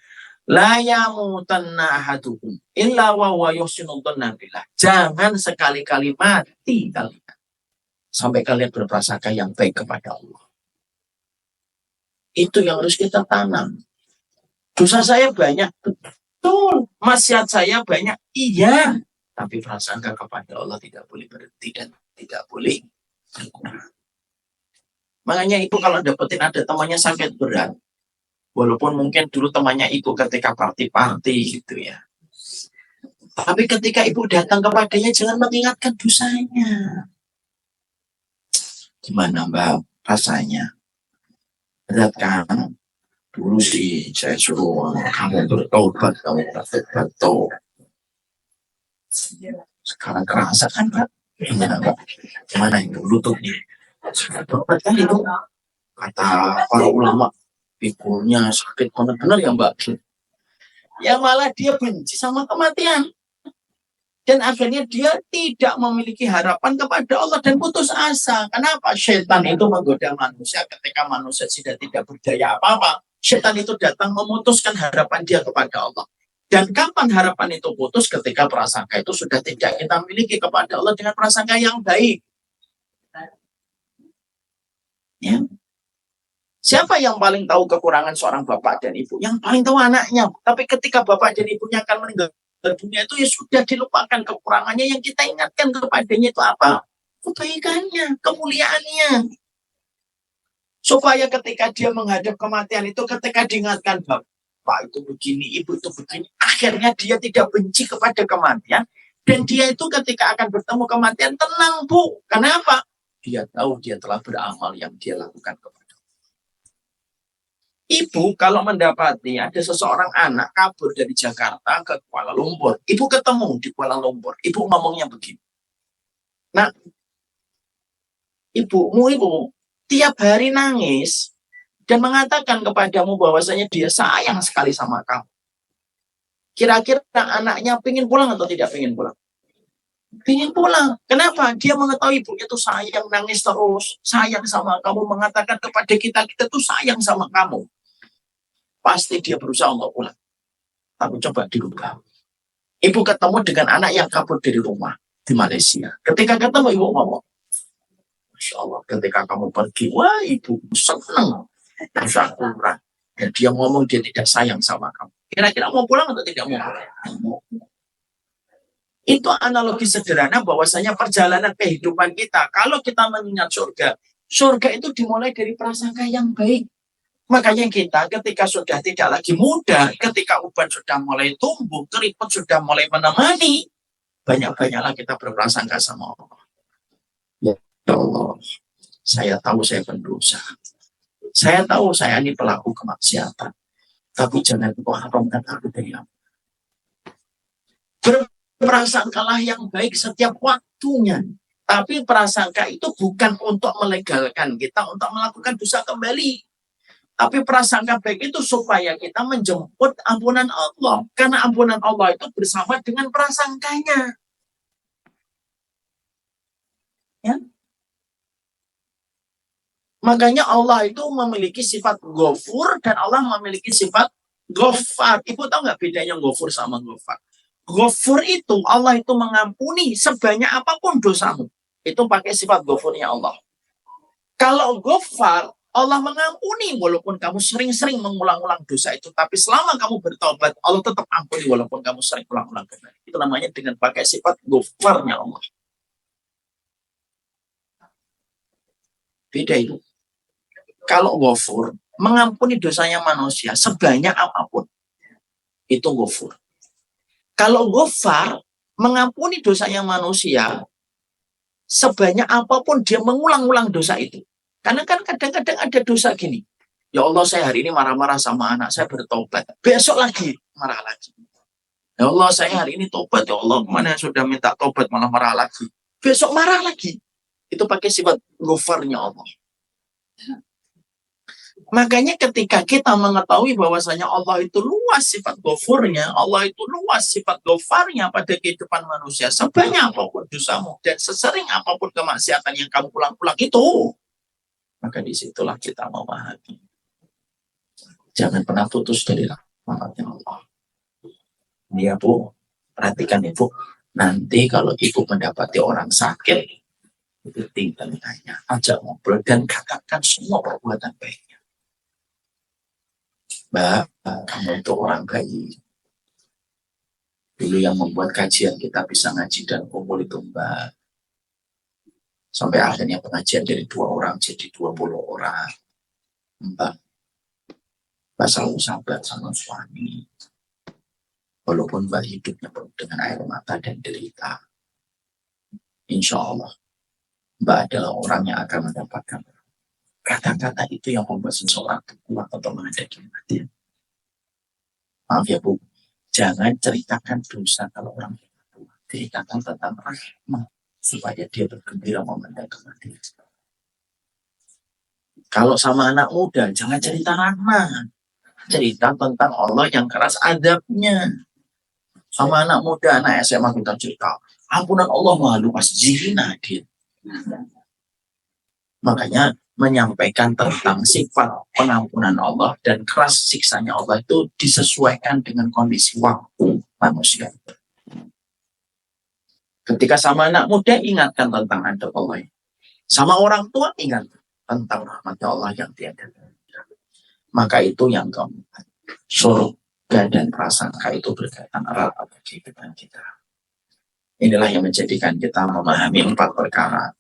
La yamutanna ahadukum illa wa huwa yuhsinu dhanna billah. Jangan sekali-kali mati kalian sampai kalian berprasangka yang baik kepada Allah. Itu yang harus kita tanam. Dosa saya banyak, betul. Maksiat saya banyak, iya. Tapi prasangka kepada Allah tidak boleh berhenti dan tidak boleh berkurang. Makanya Ibu kalau dapetin ada temannya sakit berat, walaupun mungkin dulu temannya Ibu ketika party-party gitu ya. Tapi ketika Ibu datang kepadanya, jangan mengingatkan dosanya. Gimana Mbak rasanya? Berat kan? Dulu sih saya suruh kamu bertobat, kamu bertobat. Sekarang kerasa kan Pak? Gimana Pak? Gimana yang dulu tuh? Bertobat kan itu? Kata para ulama, pikulnya sakit benar-benar ya Mbak. Ya malah dia benci sama kematian. Dan akhirnya dia tidak memiliki harapan kepada Allah dan putus asa. Kenapa? Syaitan itu menggoda manusia ketika manusia sudah tidak berdaya apa-apa. Syaitan itu datang memutuskan harapan dia kepada Allah. Dan kapan harapan itu putus? Ketika prasangka itu sudah tidak kita miliki kepada Allah dengan prasangka yang baik. Ya. Siapa yang paling tahu kekurangan seorang bapak dan ibu? Yang paling tahu anaknya. Tapi ketika bapak dan ibunya akan meninggal dunia itu ya sudah dilupakan kekurangannya. Yang kita ingatkan kepadanya itu apa? Kebaikannya, kemuliaannya. Supaya ketika dia menghadap kematian itu, ketika diingatkan bapak itu begini, ibu itu begini, akhirnya dia tidak benci kepada kematian. Dan dia itu ketika akan bertemu kematian tenang, Bu. Kenapa? Dia tahu dia telah beramal yang dia lakukan kepada ibu. Kalau mendapati ada seseorang anak kabur dari Jakarta ke Kuala Lumpur, ibu ketemu di Kuala Lumpur, ibu ngomongnya begini. Nah, ibu tiap hari nangis dan mengatakan kepadamu bahwasanya dia sayang sekali sama kamu. Kira-kira anaknya pengen pulang atau tidak pengen pulang? Pengen pulang. Kenapa? Dia mengetahui ibunya itu sayang, nangis terus, sayang sama kamu, mengatakan kepada kita tuh sayang sama kamu. Pasti dia berusaha untuk pulang. Tapi coba dirubah. Ibu ketemu dengan anak yang kabur dari rumah di Malaysia. Ketika ketemu ibu ngomong, Masya Allah, ketika kamu pergi, wah ibu senang. Bisa kurang. Dan dia ngomong dia tidak sayang sama kamu. Kira-kira mau pulang atau tidak mau pulang? Itu analogi sederhana bahwasanya perjalanan kehidupan kita. Kalau kita mengingat surga, surga itu dimulai dari prasangka yang baik. Makanya kita ketika sudah tidak lagi muda, ketika uban sudah mulai tumbuh, keriput sudah mulai menemani, banyak-banyaklah kita berprasangka sama Allah. Ya Allah, saya tahu saya pendosa. Saya tahu saya ini pelaku kemaksiatan. Tapi jangan kau haramkan aku dari Allah. Berprasangkalah yang baik setiap waktunya. Tapi prasangka itu bukan untuk melegalkan kita untuk melakukan dosa kembali. Tapi prasangka baik itu supaya kita menjemput ampunan Allah. Karena ampunan Allah itu bersama dengan prasangkanya. Ya. Makanya Allah itu memiliki sifat Ghafur dan Allah memiliki sifat Ghaffar. Ibu tahu nggak bedanya Ghafur sama Ghaffar? Ghafur itu Allah itu mengampuni sebanyak apapun dosamu. Itu pakai sifat Ghafurnya Allah. Kalau Ghaffar, Allah mengampuni walaupun kamu sering-sering mengulang-ulang dosa itu. Tapi selama kamu bertobat, Allah tetap ampuni walaupun kamu sering ulang-ulang dosa. Itu namanya dengan pakai sifat Ghaffarnya Allah. Beda itu. Kalau Ghafur, mengampuni dosanya manusia sebanyak apapun. Itu Ghafur. Kalau Ghaffar, mengampuni dosanya manusia sebanyak apapun dia mengulang-ulang dosa itu. Karena kan kadang-kadang ada dosa gini. Ya Allah, saya hari ini marah-marah sama anak, saya bertobat. Besok lagi, marah lagi. Ya Allah, saya hari ini tobat. Ya Allah, kemana sudah minta tobat, malah marah lagi. Besok marah lagi. Itu pakai sifat Ghaffarnya Allah. Makanya ketika kita mengetahui bahwasanya Allah itu luas sifat Ghafurnya, Allah itu luas sifat Ghaffarnya pada kehidupan manusia. Sebanyak apapun dosamu dan sesering apapun kemaksiatan yang kamu ulang-ulang itu, maka disitulah kita memahami. Jangan pernah putus dari rahmatnya Allah. Ya Bu, perhatikan Ibu. Nanti kalau Ibu mendapati orang sakit, itu tinggal tanya, ajak ngobrol dan katakan semua perbuatan baiknya. Mbak, kamu itu orang baik. Dulu yang membuat kajian kita bisa ngaji dan kumpul itu Mbak. Sampai akhirnya pengajian dari 2 orang jadi 20 orang. Mbak selalu sabar sama suami. Walaupun Mbak hidupnya penuh dengan air mata dan derita. Insya Allah, Mbak adalah orang yang akan mendapatkan kata-kata itu yang membuat seseorang kuat untuk menghadapi kematian. Maaf ya Bu, jangan ceritakan dosa kalau orang tua. Ceritakan tentang rahmat supaya dia bergembira memandang kematian. Kalau sama anak muda, jangan cerita rahmat. Cerita tentang Allah yang keras adabnya. Sama anak muda, anak SMA kita cerita, ampunan Allah maha luas, zina dia. Makanya menyampaikan tentang sifat pengampunan Allah dan keras siksanya Allah itu disesuaikan dengan kondisi waktu manusia. Ketika sama anak muda ingatkan tentang adab Allah, sama orang tua ingat tentang rahmat Allah yang tiada. Maka itu yang keempat, surga dan prasangka itu berkaitan erat pada kehidupan kita. Inilah yang menjadikan kita memahami 4 perkara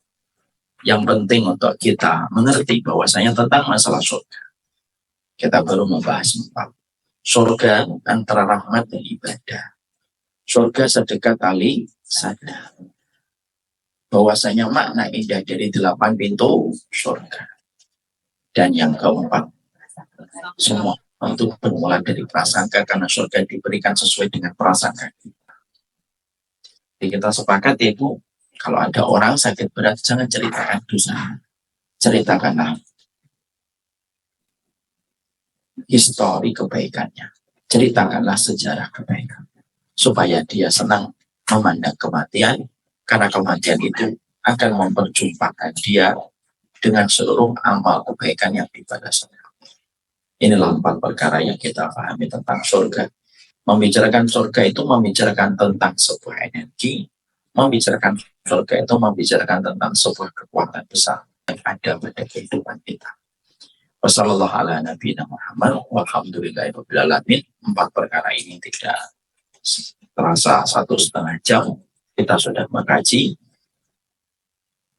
yang penting untuk kita mengerti bahwasanya tentang masalah surga. Kita baru membahas 4. Surga antara rahmat dan ibadah. Surga sedekat tali sadar. Bahwasanya makna indah dari 8 pintu surga. Dan yang keempat, semua itu bermula dari prasangka, karena surga diberikan sesuai dengan prasangka. Jadi kita sepakat yaitu kalau ada orang sakit berat, jangan ceritakan dosa. Ceritakanlah histori kebaikannya. Ceritakanlah sejarah kebaikan. Supaya dia senang memandang kematian, karena kematian itu akan memperjumpakan dia dengan seluruh amal kebaikan yang dibalasnya. Inilah 4 perkara yang kita pahami tentang surga. Membicarakan surga itu membicarakan tentang sebuah energi. Membicarakan surga itu membicarakan tentang sebuah kekuatan besar yang ada pada kehidupan kita. Wassalamualaikum warahmatullahi wabarakatuh. Walhamdulillahirobbilalamin. 4 perkara ini tidak terasa 1,5 jam kita sudah mengkaji.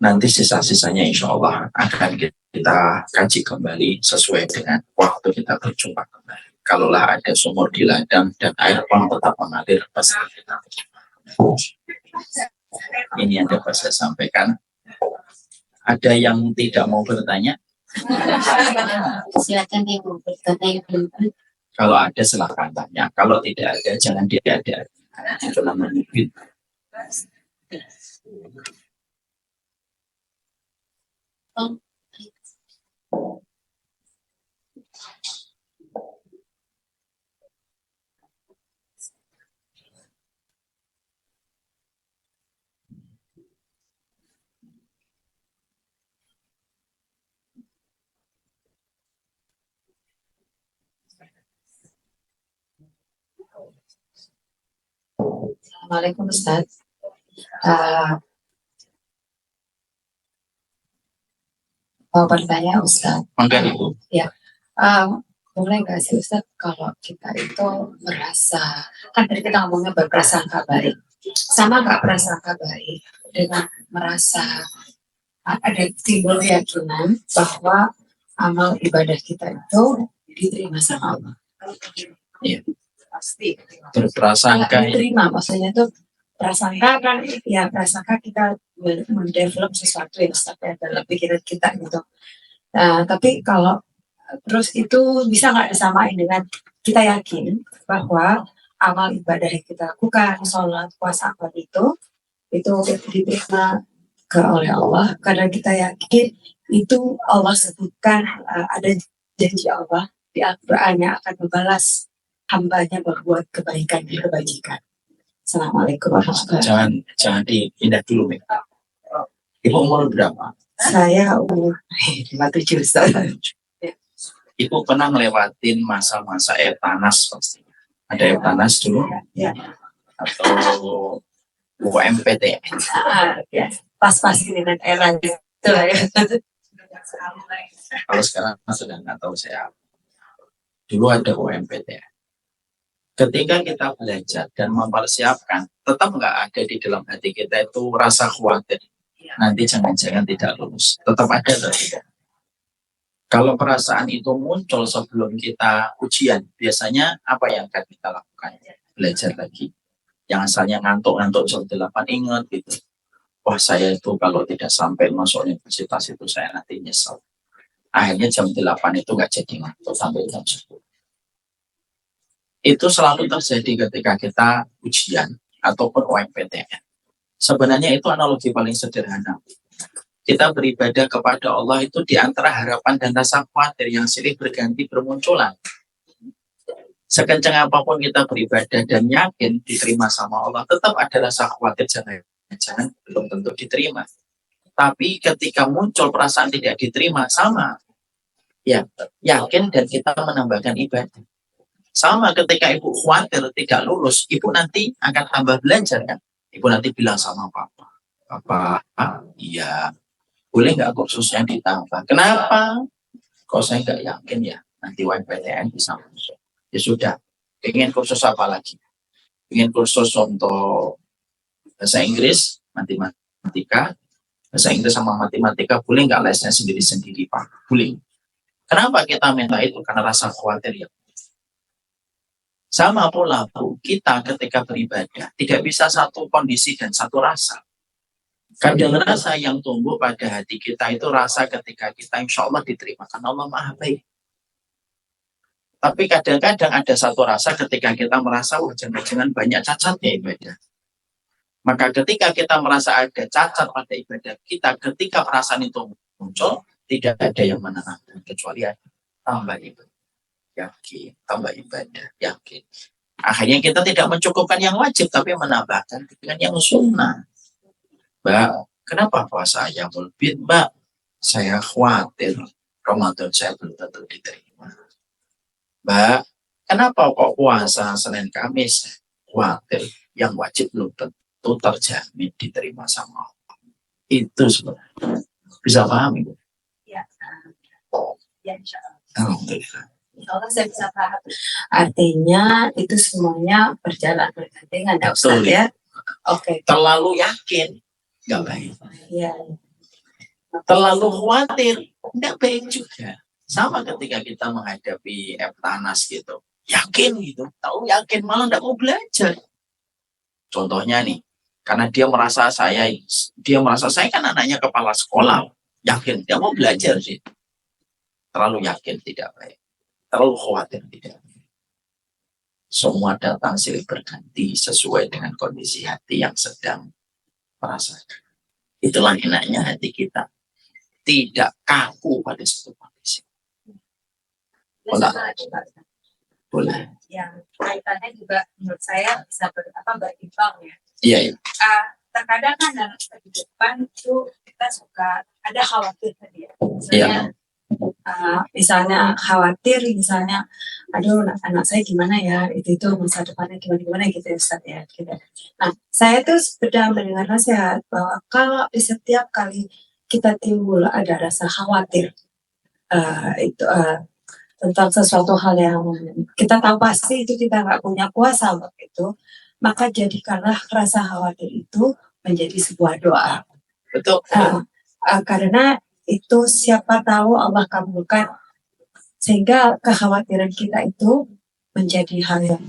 Nanti sisa-sisanya insya Allah akan kita kaji kembali sesuai dengan waktu kita berjumpa kembali. Kalaulah ada sumur di ladang dan air pun tetap mengalir, pasti kita. Ini yang dapat saya sampaikan. Ada yang tidak mau bertanya? Silakan Ibu bertanya. Kalau ada silahkan tanya. Kalau tidak ada jangan diada. Itu namanya fitnah. Assalamualaikum Ustaz. Mau bertanya Ustaz? Maka Ibu. Boleh nggak sih Ustaz kalau kita itu merasa, kan tadi kita ngomongnya berprasangka baik, sama nggak prasangka baik dengan merasa ada timbul keyakinan bahwa amal ibadah kita itu diterima sama Allah? Iya. Pasti. Berprasangka. Diterima, maksudnya tuh prasangka kan, ya prasangka kita mendevelop sesuatu yang ada dalam pikiran kita gitu. Nah, tapi kalau terus itu bisa nggak disamain dengan kita yakin bahwa amal ibadah yang kita lakukan, sholat, puasa, apa itu diterima oleh Allah, karena kita yakin itu Allah sebutkan, ada janji Allah di Al-Quran yang akan membalas hambanya berbuat kebaikan dan kebajikan. Assalamualaikum warahmatullahi wabarakatuh. Jangan dipindah dulu, Mek. Ibu umur berapa? Saya umur 57 tahun. Ibu pernah ngelewatin masa-masa Eptanas pasti. Ada Eptanas dulu? Ya. Atau UMPT? Ya. Pas-pas ini dan era itu lah ya. Kalau sekarang sudah nggak tahu saya. Dulu ada UMPT. Ketika kita belajar dan mempersiapkan, tetap nggak ada di dalam hati kita itu rasa khawatir. Nanti jangan-jangan tidak lulus. Tetap ada atau tidak? Kalau perasaan itu muncul sebelum kita ujian, biasanya apa yang akan kita lakukan? Belajar lagi. Yang asalnya ngantuk-ngantuk jam 8, ingat gitu. Wah, saya itu kalau tidak sampai masuk universitas itu saya nanti nyesel. Akhirnya jam 8 itu nggak jadi ngantuk sampai jam 10. Itu selalu terjadi ketika kita ujian ataupun UMPTN. Sebenarnya itu analogi paling sederhana. Kita beribadah kepada Allah itu di antara harapan dan rasa khawatir yang silih berganti bermunculan. Sekencang apapun kita beribadah dan yakin diterima sama Allah, tetap ada rasa khawatir jangan belum tentu diterima. Tapi ketika muncul perasaan tidak diterima, sama. Ya, yakin dan kita menambahkan ibadah. Sama ketika ibu khawatir tidak lulus, ibu nanti akan tambah belajar kan. Ibu nanti bilang sama papa, papa, iya, boleh nggak kursusnya ditambah? Kenapa? Kalau saya nggak yakin ya, nanti YPTN bisa masuk. Ya sudah, ingin kursus apa lagi? Ingin kursus untuk bahasa Inggris, matematika, bahasa Inggris sama matematika, boleh nggak lesnya sendiri-sendiri, Pak? Boleh. Kenapa kita minta itu? Karena rasa khawatir ya. Sama pula Bu, kita ketika beribadah tidak bisa satu kondisi dan satu rasa. Kadang rasa yang tumbuh pada hati kita itu rasa ketika kita insya Allah diterima karena Allah Maha Baik. Tapi kadang-kadang ada satu rasa ketika kita merasa jangan-jangan banyak cacatnya ibadah. Maka ketika kita merasa ada cacat pada ibadah kita, ketika perasaan itu muncul, tidak ada yang menenangkan kecuali ada tambah ibadah. Yakin, tambah ibadah, yakin. Akhirnya kita tidak mencukupkan yang wajib, tapi menambahkan dengan yang sunnah. Mbak, kenapa puasa Yaumul Bid, Mbak? Saya khawatir Ramadan saya belum tentu diterima. Mbak, kenapa kok puasa Senin Kamis? Khawatir yang wajib belum tentu terjamin diterima sama Allah. Itu sebenarnya. Bisa paham Ibu? Ya, ya insya Allah. Alhamdulillah. Allah saya bisa paham. Artinya itu semuanya berjalan bergandengan, ya Ustaz ya. Oke. Terlalu yakin, nggak baik. Ya. Terlalu khawatir, nggak baik juga. Sama ketika kita menghadapi Eptanas gitu, yakin gitu, tahu yakin malah nggak mau belajar. Contohnya nih, karena dia merasa saya kan anaknya kepala sekolah, yakin dia mau belajar sih. Terlalu yakin tidak baik. Terlalu khawatir tidak. Semua datang silih berganti sesuai dengan kondisi hati yang sedang merasakan. Itulah enaknya hati kita. Tidak kaku pada satu kondisi. Boleh. Yang kaitannya juga menurut saya bisa berimbang ya. Iya, iya. Terkadang kan dalam kehidupan itu kita suka ada khawatir tadi ya. Iya. Misalnya khawatir, misalnya aduh anak saya gimana ya, itu masa depannya gimana gitu ya Ustaz ya gitu. Nah saya tuh sedang mendengar nasihat bahwa kalau di setiap kali kita timbul ada rasa khawatir tentang sesuatu hal yang kita tahu pasti itu kita nggak punya kuasa untuk itu, maka jadikanlah rasa khawatir itu menjadi sebuah doa. Betul. Karena itu siapa tahu Allah kabulkan sehingga kekhawatiran kita itu menjadi hal yang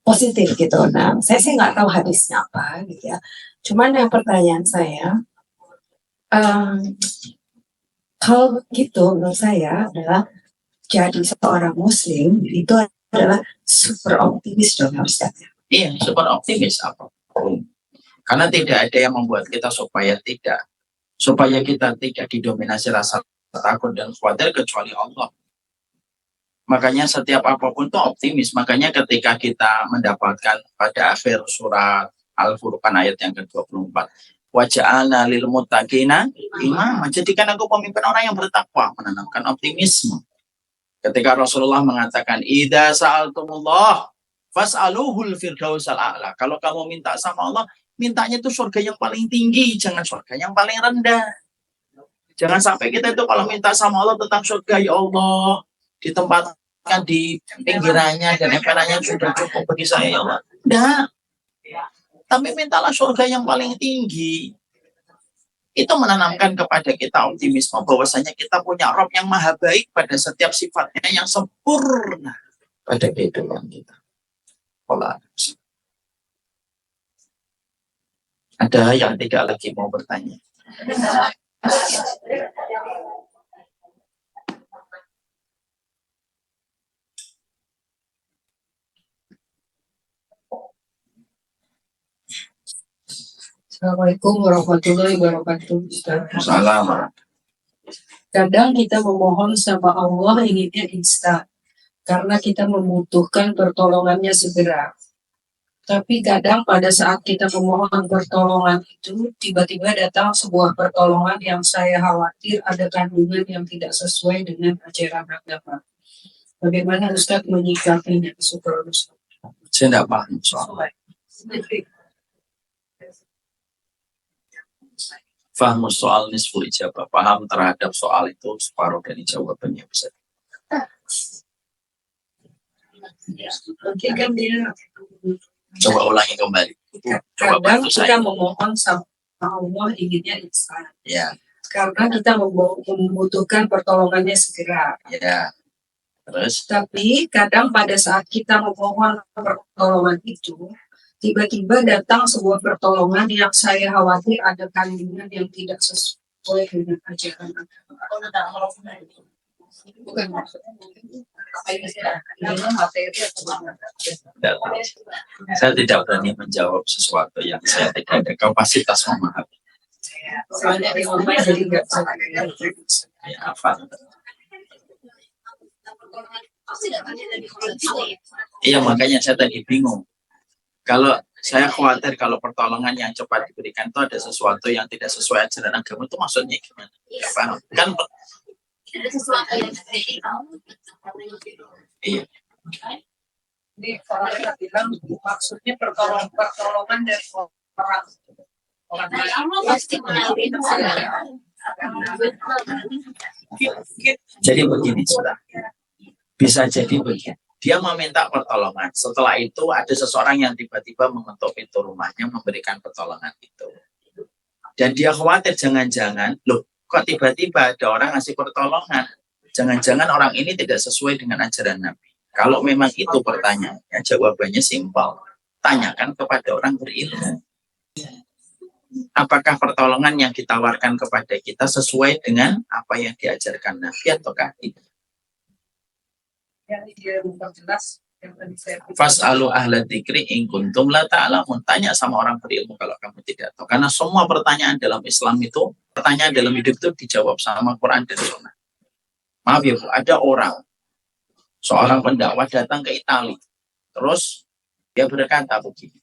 positif gitu. Nah, saya sih nggak tahu hadisnya apa gitu ya. Cuman yang pertanyaan saya, kalau gitu menurut saya adalah jadi seorang Muslim itu adalah super optimis dong Ustaz. Iya, super optimis apapun. Karena tidak ada yang membuat kita supaya kita tidak didominasi rasa takut dan khawatir kecuali Allah. Makanya setiap apapun itu optimis. Makanya ketika kita mendapatkan pada akhir surat Al-Furqan ayat yang ke-24, waja'alna lil muttaqina imama, jadikan aku pemimpin orang yang bertakwa, menanamkan optimisme. Ketika Rasulullah mengatakan idza sa'altumullah fas'aluhul firdausal a'la, kalau kamu minta sama Allah, mintanya itu surga yang paling tinggi, jangan surga yang paling rendah. Jangan sampai kita itu kalau minta sama Allah tentang surga, ya Allah, ditempatkan di pinggirannya dan emperannya sudah cukup bagi saya, ya Allah. Enggak. Tapi mintalah surga yang paling tinggi. Itu menanamkan kepada kita optimisme bahwasanya kita punya Rabb yang maha baik pada setiap sifatnya yang sempurna pada kehidupan kita. Ada yang tidak lagi mau bertanya? Assalamualaikum warahmatullahi wabarakatuh. Salam. Kadang kita memohon sama Allah inginnya instan karena kita membutuhkan pertolongannya segera. Tapi kadang pada saat kita memohon pertolongan itu, tiba-tiba datang sebuah pertolongan yang saya khawatir ada kandungan yang tidak sesuai dengan ajaran agama. Bagaimana Ustadz menyikapinya? Syukur Ustadz. Saya tidak paham soal faham soal nisful ijabah. Paham terhadap soal itu separuh dari jawabannya bisa. Mungkin kan dia Coba ulangi kembali. Coba kadang bantu kita saya. memohon sama Allah inginnya instan. Ya, Karena kita membutuhkan pertolongannya segera. ya. Terus Tapi kadang pada saat kita memohon pertolongan itu, tiba-tiba datang sebuah pertolongan yang saya khawatir ada kandungan yang tidak sesuai dengan ajaran agama. Bukan maksudnya materi saya tidak berani menjawab sesuatu yang saya tidak ada kapasitas memahami. soalnya di rumah jadi nggak bisa. Ya, apa? Iya, makanya saya tadi bingung. Kalau saya khawatir kalau pertolongan yang cepat diberikan itu ada sesuatu yang tidak sesuai ajaran agama, itu maksudnya gimana? Nggak paham. Kan iya. Jadi kalau kita bilang maksudnya pertolongan dari orang Jadi begini, saudara. Bisa jadi begini. Dia meminta pertolongan. Setelah itu ada seseorang yang tiba-tiba mengetuk pintu rumahnya memberikan pertolongan itu. Dan dia khawatir jangan-jangan, loh kok tiba-tiba ada orang ngasih pertolongan. Jangan-jangan orang ini tidak sesuai dengan ajaran Nabi. Kalau memang itu pertanyaannya, jawabannya simpel. Tanyakan kepada orang berilmu. Apakah pertolongan yang ditawarkan kepada kita sesuai dengan apa yang diajarkan Nabi ataukah tidak? yang dia memperjelas yang tadi saya Fas'alu ahla dzikri in kuntum la ta'lamun. Tanya sama orang berilmu kalau kamu tidak tahu. Karena semua pertanyaan dalam Islam itu, pertanyaan dalam hidup itu dijawab sama Quran dan Sunnah. Maaf ya Bu, ada orang, seorang pendakwah datang ke Italia. Terus dia berkata begini.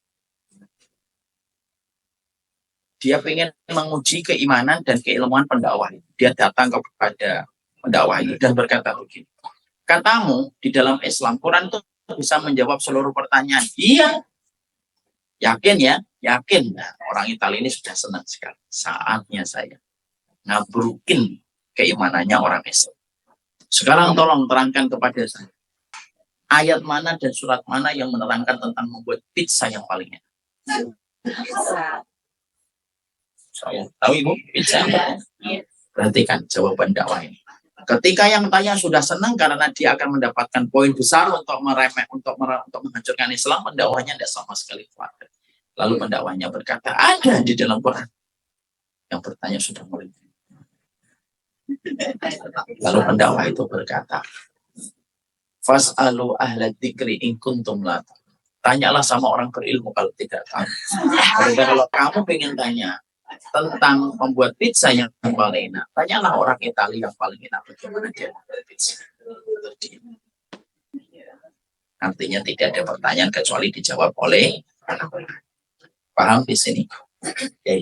Dia ingin menguji keimanan dan keilmuan pendakwah. Dia datang kepada pendakwah ini dan berkata begini. Katamu di dalam Islam, Quran itu bisa menjawab seluruh pertanyaan. Iya. Yakin ya? Yakin. Nah, orang Italia ini sudah senang sekali. Saatnya saya ngabrukin keimanannya orang Islam. Sekarang tolong terangkan kepada saya. Ayat mana dan surat mana yang menerangkan tentang membuat pizza yang paling enak? Saya tahu Ibu, pizza. Perhatikan jawaban dakwah ini. Ketika yang tanya sudah senang karena dia akan mendapatkan poin besar untuk menghancurkan Islam, pendakwahnya tidak sama sekali khawatir. Lalu pendakwahnya berkata, ada di dalam Quran. Yang bertanya sudah mulai. Lalu pendakwah itu berkata, Fas'alu ahla dzikri in kuntum la ta'lamun. Tanyalah sama orang berilmu kalau tidak tahu. Kalau kamu pengen tanya tentang membuat pizza yang paling enak, tanyalah orang Italia yang paling enak bagaimana dia membuat pizza. Artinya tidak ada pertanyaan kecuali dijawab oleh orang. Paham di sini? Ya.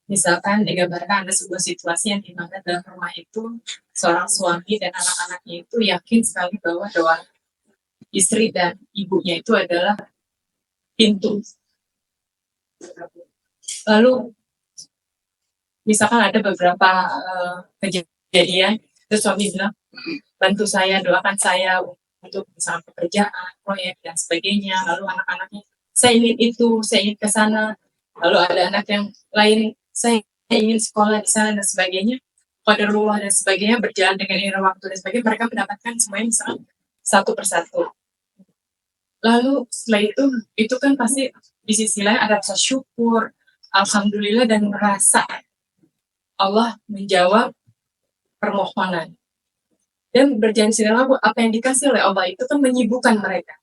Misalkan digambarkan ada sebuah situasi yang dimana dalam rumah itu seorang suami dan anak-anaknya itu yakin sekali bahwa doa istri dan ibunya itu adalah pintu. Lalu misalkan ada beberapa kejadian, terus suami bilang, bantu saya, doakan saya untuk misalnya pekerjaan, proyek dan sebagainya. Lalu anak-anaknya, saya ingin itu, saya ingin ke sana. Lalu ada anak yang lain, saya ingin sekolah di sana dan sebagainya. Qadarullah dan sebagainya berjalan dengan iring waktu dan sebagainya. Mereka mendapatkan semuanya misalnya satu persatu. Lalu setelah itu kan pasti di sisi lain ada rasa syukur, alhamdulillah, dan merasa Allah menjawab permohonan. Dan berjalan lalu apa yang dikasih oleh Allah itu kan menyibukkan mereka.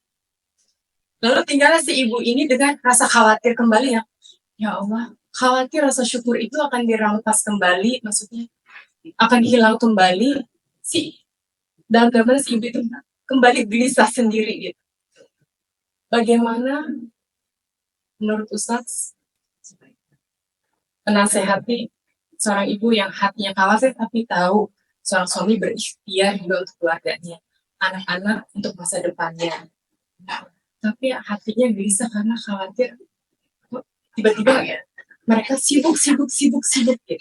Lalu tinggallah si ibu ini dengan rasa khawatir kembali ya Allah, khawatir rasa syukur itu akan dirampas kembali, maksudnya akan hilang kembali si dalam gambar si ibu itu kembali gelisah sendiri gitu. Bagaimana menurut Ustadz menasehati seorang ibu yang hatinya khawatir tapi tahu seorang suami berikhtiar juga untuk keluarganya, anak-anak untuk masa depannya, tapi hatinya gelisah karena khawatir tiba-tiba mereka sibuk gitu.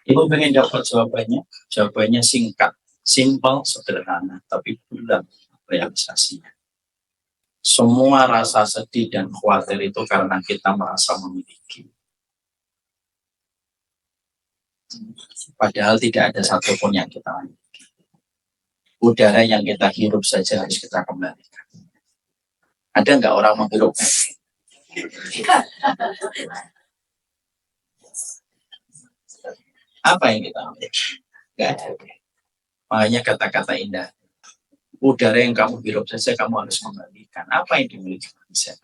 Ibu pengen dapat jawabannya? Jawabannya singkat, simpel, sederhana, tapi bulat realisasinya. Semua rasa sedih dan khawatir itu karena kita merasa memiliki. Padahal tidak ada satupun yang kita miliki. Udara yang kita hirup saja harus kita kembalikan. Ada nggak orang menghirup? Apa yang kita ambil? Nggak ada. Makanya kata-kata indah. Udara yang kamu hirup saja kamu harus kembalikan. Apa yang dimiliki manusia?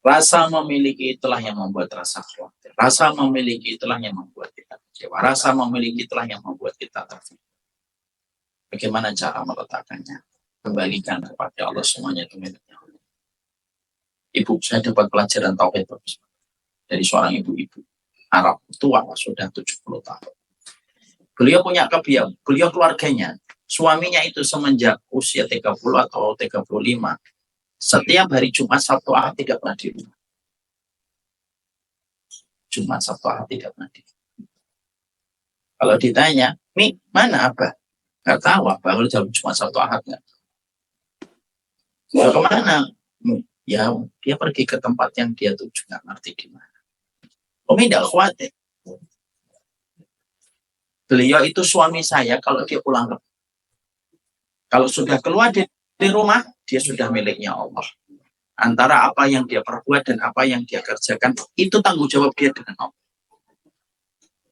Rasa memiliki itulah yang membuat rasa khawatir. Rasa memiliki itulah yang membuat kita kecewa. Rasa memiliki itulah yang membuat kita terfikir. Bagaimana cara meletakkannya? Kembalikan kepada Allah, semuanya itu miliknya. Ibu, saya dapat pelajaran tauhid dari seorang ibu-ibu Arab tua, sudah 70 tahun. Beliau punya kebiasaan, beliau keluarganya, suaminya itu semenjak usia 30 atau 35, setiap hari Jumat, Sabtu, Ahad tidak pernah di rumah. Jumat, Sabtu, Ahad tidak pernah di rumah. Kalau ditanya, Mi, mana Abah? Nggak tahu Abah, kalau jam Jumat, Sabtu, Ahad nggak. Kemana? Ya, dia pergi ke tempat yang dia tuju, nggak ngerti di mana. Umi tidak khawatir. Beliau itu suami saya kalau dia pulang ke. Kalau sudah keluar di rumah, dia sudah miliknya Allah. Antara apa yang dia perbuat dan apa yang dia kerjakan, itu tanggung jawab dia dengan Allah.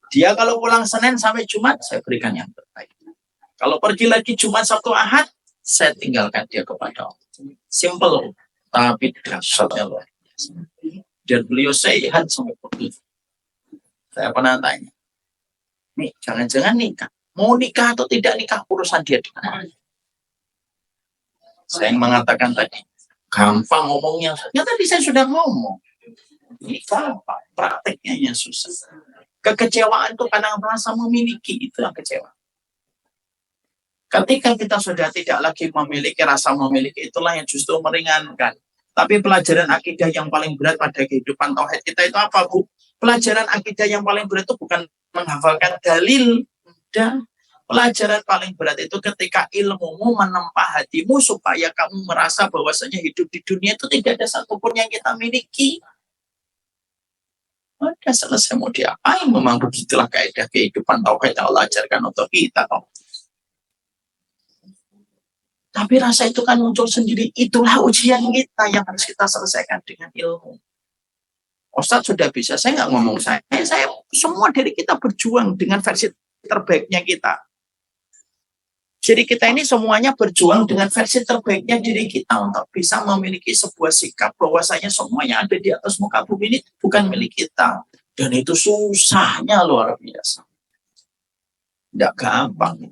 Dia kalau pulang Senin sampai Jumat, saya berikan yang terbaik. Kalau pergi lagi Jumat, Sabtu, Ahad, saya tinggalkan dia kepada Allah. Simple, tapi dahsyatnya luar biasa. Dan beliau sehat sampai pergi. Saya pernah tanya, nih jangan-jangan nikah. Mau nikah atau tidak nikah, urusan dia dengan Allah. Saya yang mengatakan tadi, gampang ngomongnya. Ya tadi saya sudah ngomong. Ini gampang, prakteknya yang susah. Kekecewaan itu karena merasa memiliki, itu yang kecewa. Ketika kita sudah tidak lagi memiliki, rasa memiliki, itulah yang justru meringankan. Tapi pelajaran akidah yang paling berat pada kehidupan tauhid kita itu apa, Bu? Pelajaran akidah yang paling berat itu bukan menghafalkan dalil. Dan pelajaran paling berat itu ketika ilmumu menempa hatimu supaya kamu merasa bahwasanya hidup di dunia itu tidak ada satupun yang kita miliki. Udah selesai, mau diapain? Memang begitulah kaidah kehidupan tauhid yang Allah ajarkan untuk kita. Tapi rasa itu kan muncul sendiri. Itulah ujian kita yang harus kita selesaikan dengan ilmu. Ustadz sudah bisa, saya nggak ngomong saya semua dari kita berjuang dengan versi terbaiknya kita. Jadi kita ini semuanya berjuang dengan versi terbaiknya diri kita untuk bisa memiliki sebuah sikap bahwasanya semua yang ada di atas muka bumi ini bukan milik kita. Dan itu susahnya luar biasa. Tidak gampang.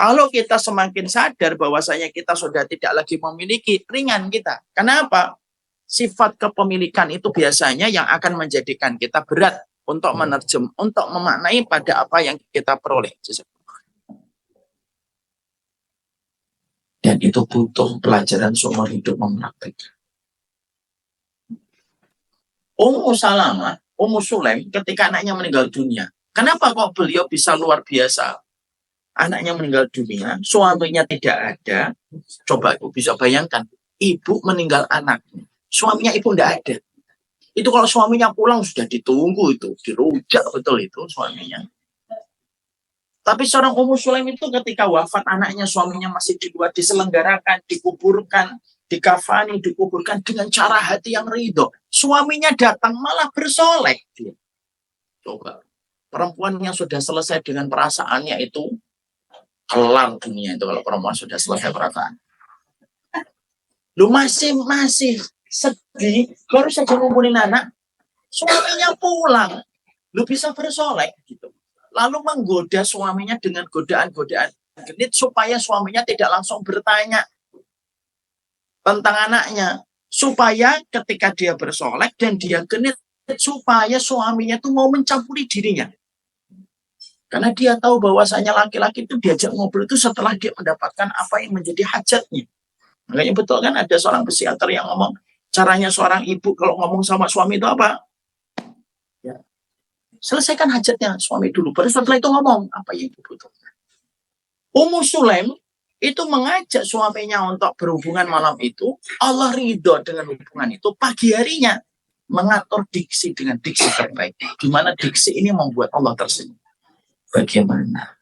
Kalau kita semakin sadar bahwasanya kita sudah tidak lagi memiliki, ringan kita. Kenapa? Sifat kepemilikan itu biasanya yang akan menjadikan kita berat untuk untuk memaknai pada apa yang kita peroleh. Dan itu butuh pelajaran seumur hidup mempraktikkan. Ummu Salamah, Ummu Sulaim ketika anaknya meninggal dunia. Kenapa kok beliau bisa luar biasa? Anaknya meninggal dunia, suaminya tidak ada. Coba ibu bisa bayangkan, ibu meninggal anaknya. Suaminya ibu tidak ada. Itu kalau suaminya pulang sudah ditunggu itu, dirujak betul itu suaminya. Tapi seorang Ummu Sulaim itu ketika wafat anaknya, suaminya masih di luar, diselenggarakan, dikuburkan, dikafani, dikuburkan dengan cara hati yang ridho. Suaminya datang malah bersolek. Coba, perempuan yang sudah selesai dengan perasaannya itu, kelar dunia itu kalau perempuan sudah selesai perasaan. Lu masih sedih, baru saja ngumpulin anak, suaminya pulang. Lu bisa bersolek gitu. Lalu menggoda suaminya dengan godaan-godaan genit supaya suaminya tidak langsung bertanya tentang anaknya. Supaya ketika dia bersolek dan dia genit, supaya suaminya itu mau mencampuri dirinya. Karena dia tahu bahwasanya laki-laki itu diajak ngobrol itu setelah dia mendapatkan apa yang menjadi hajatnya. Makanya betul kan ada seorang psikiater yang ngomong, caranya seorang ibu kalau ngomong sama suami itu apa? Ya, selesaikan hajatnya suami dulu, baru setelah itu ngomong apa yang ibu butuhkan. Ummu Sulaim itu mengajak suaminya untuk berhubungan malam itu, Allah ridho dengan hubungan itu, pagi harinya mengatur diksi dengan diksi terbaik. Di mana diksi ini membuat Allah tersenyum. Bagaimana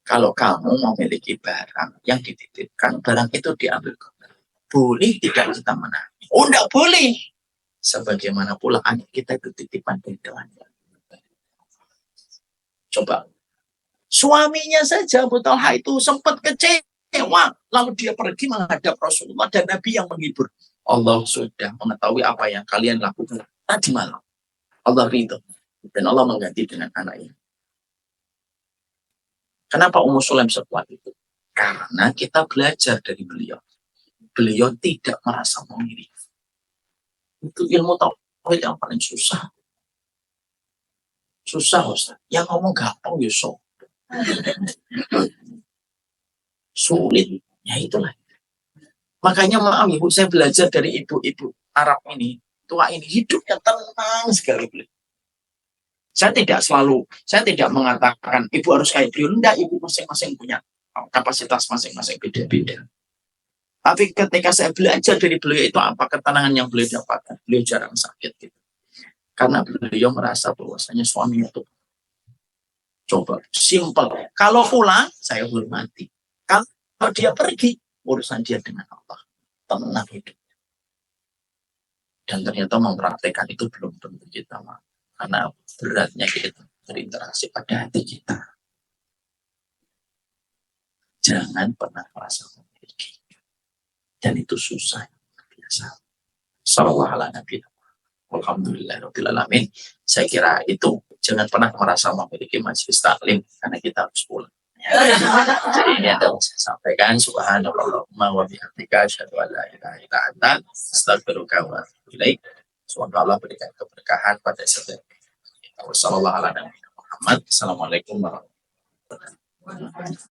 kalau kamu memiliki barang yang dititipkan, barang itu diambil kembali? Boleh tidak kita menangis? Oh, enggak boleh. Sebagaimana pula anak kita itu titipan dari Tuhan. Coba. Suaminya saja Abu Talha itu sempat kecewa. Lalu dia pergi menghadap Rasulullah dan Nabi yang menghibur. Allah sudah mengetahui apa yang kalian lakukan tadi malam. Allah ridho. Dan Allah mengganti dengan anaknya. Kenapa Ummu Sulaim sekuat itu? Karena kita belajar dari beliau. Beliau tidak merasa memilih. Itu ilmu tauhid yang paling susah. Susah, Ustaz. Yang ngomong gampang, Yusuf. Sulit. Ya itulah. Makanya maaf Ibu, saya belajar dari ibu-ibu Arab ini. Tua ini hidupnya tenang sekali. Saya tidak mengatakan ibu harus kayak beliau. Enggak, ibu masing-masing punya kapasitas masing-masing beda-beda. Tapi ketika saya belajar dari beliau itu apa ketenangan yang beliau dapatkan. Beliau jarang sakit gitu. Karena beliau merasa bahwasanya suaminya itu coba simpel. Kalau pulang saya hormati. Kalau dia pergi urusan dia dengan Allah. Tenang hidup. Dan ternyata mempraktekkan itu belum tentu kita mau. Karena beratnya kita berinteraksi pada hati kita. Jangan pernah merasa memiliki. Dan itu susah. Biasa. Sallallahu alaihi wasallam. Alhamdulillahirrahmanirrahim. Saya kira itu. Jangan pernah merasa memiliki majelis taklim. Karena kita harus pulang. Jadi ini yang saya sampaikan. Subhanallahumma wa bihamdika asyhadu an la ilaha illa anta astaghfiruka wa atubu ilaik. Semoga Allah berikan keberkahan pada setiap kita. Wassalamualaikum warahmatullahi wabarakatuh. Assalamualaikum warahmatullahi wabarakatuh.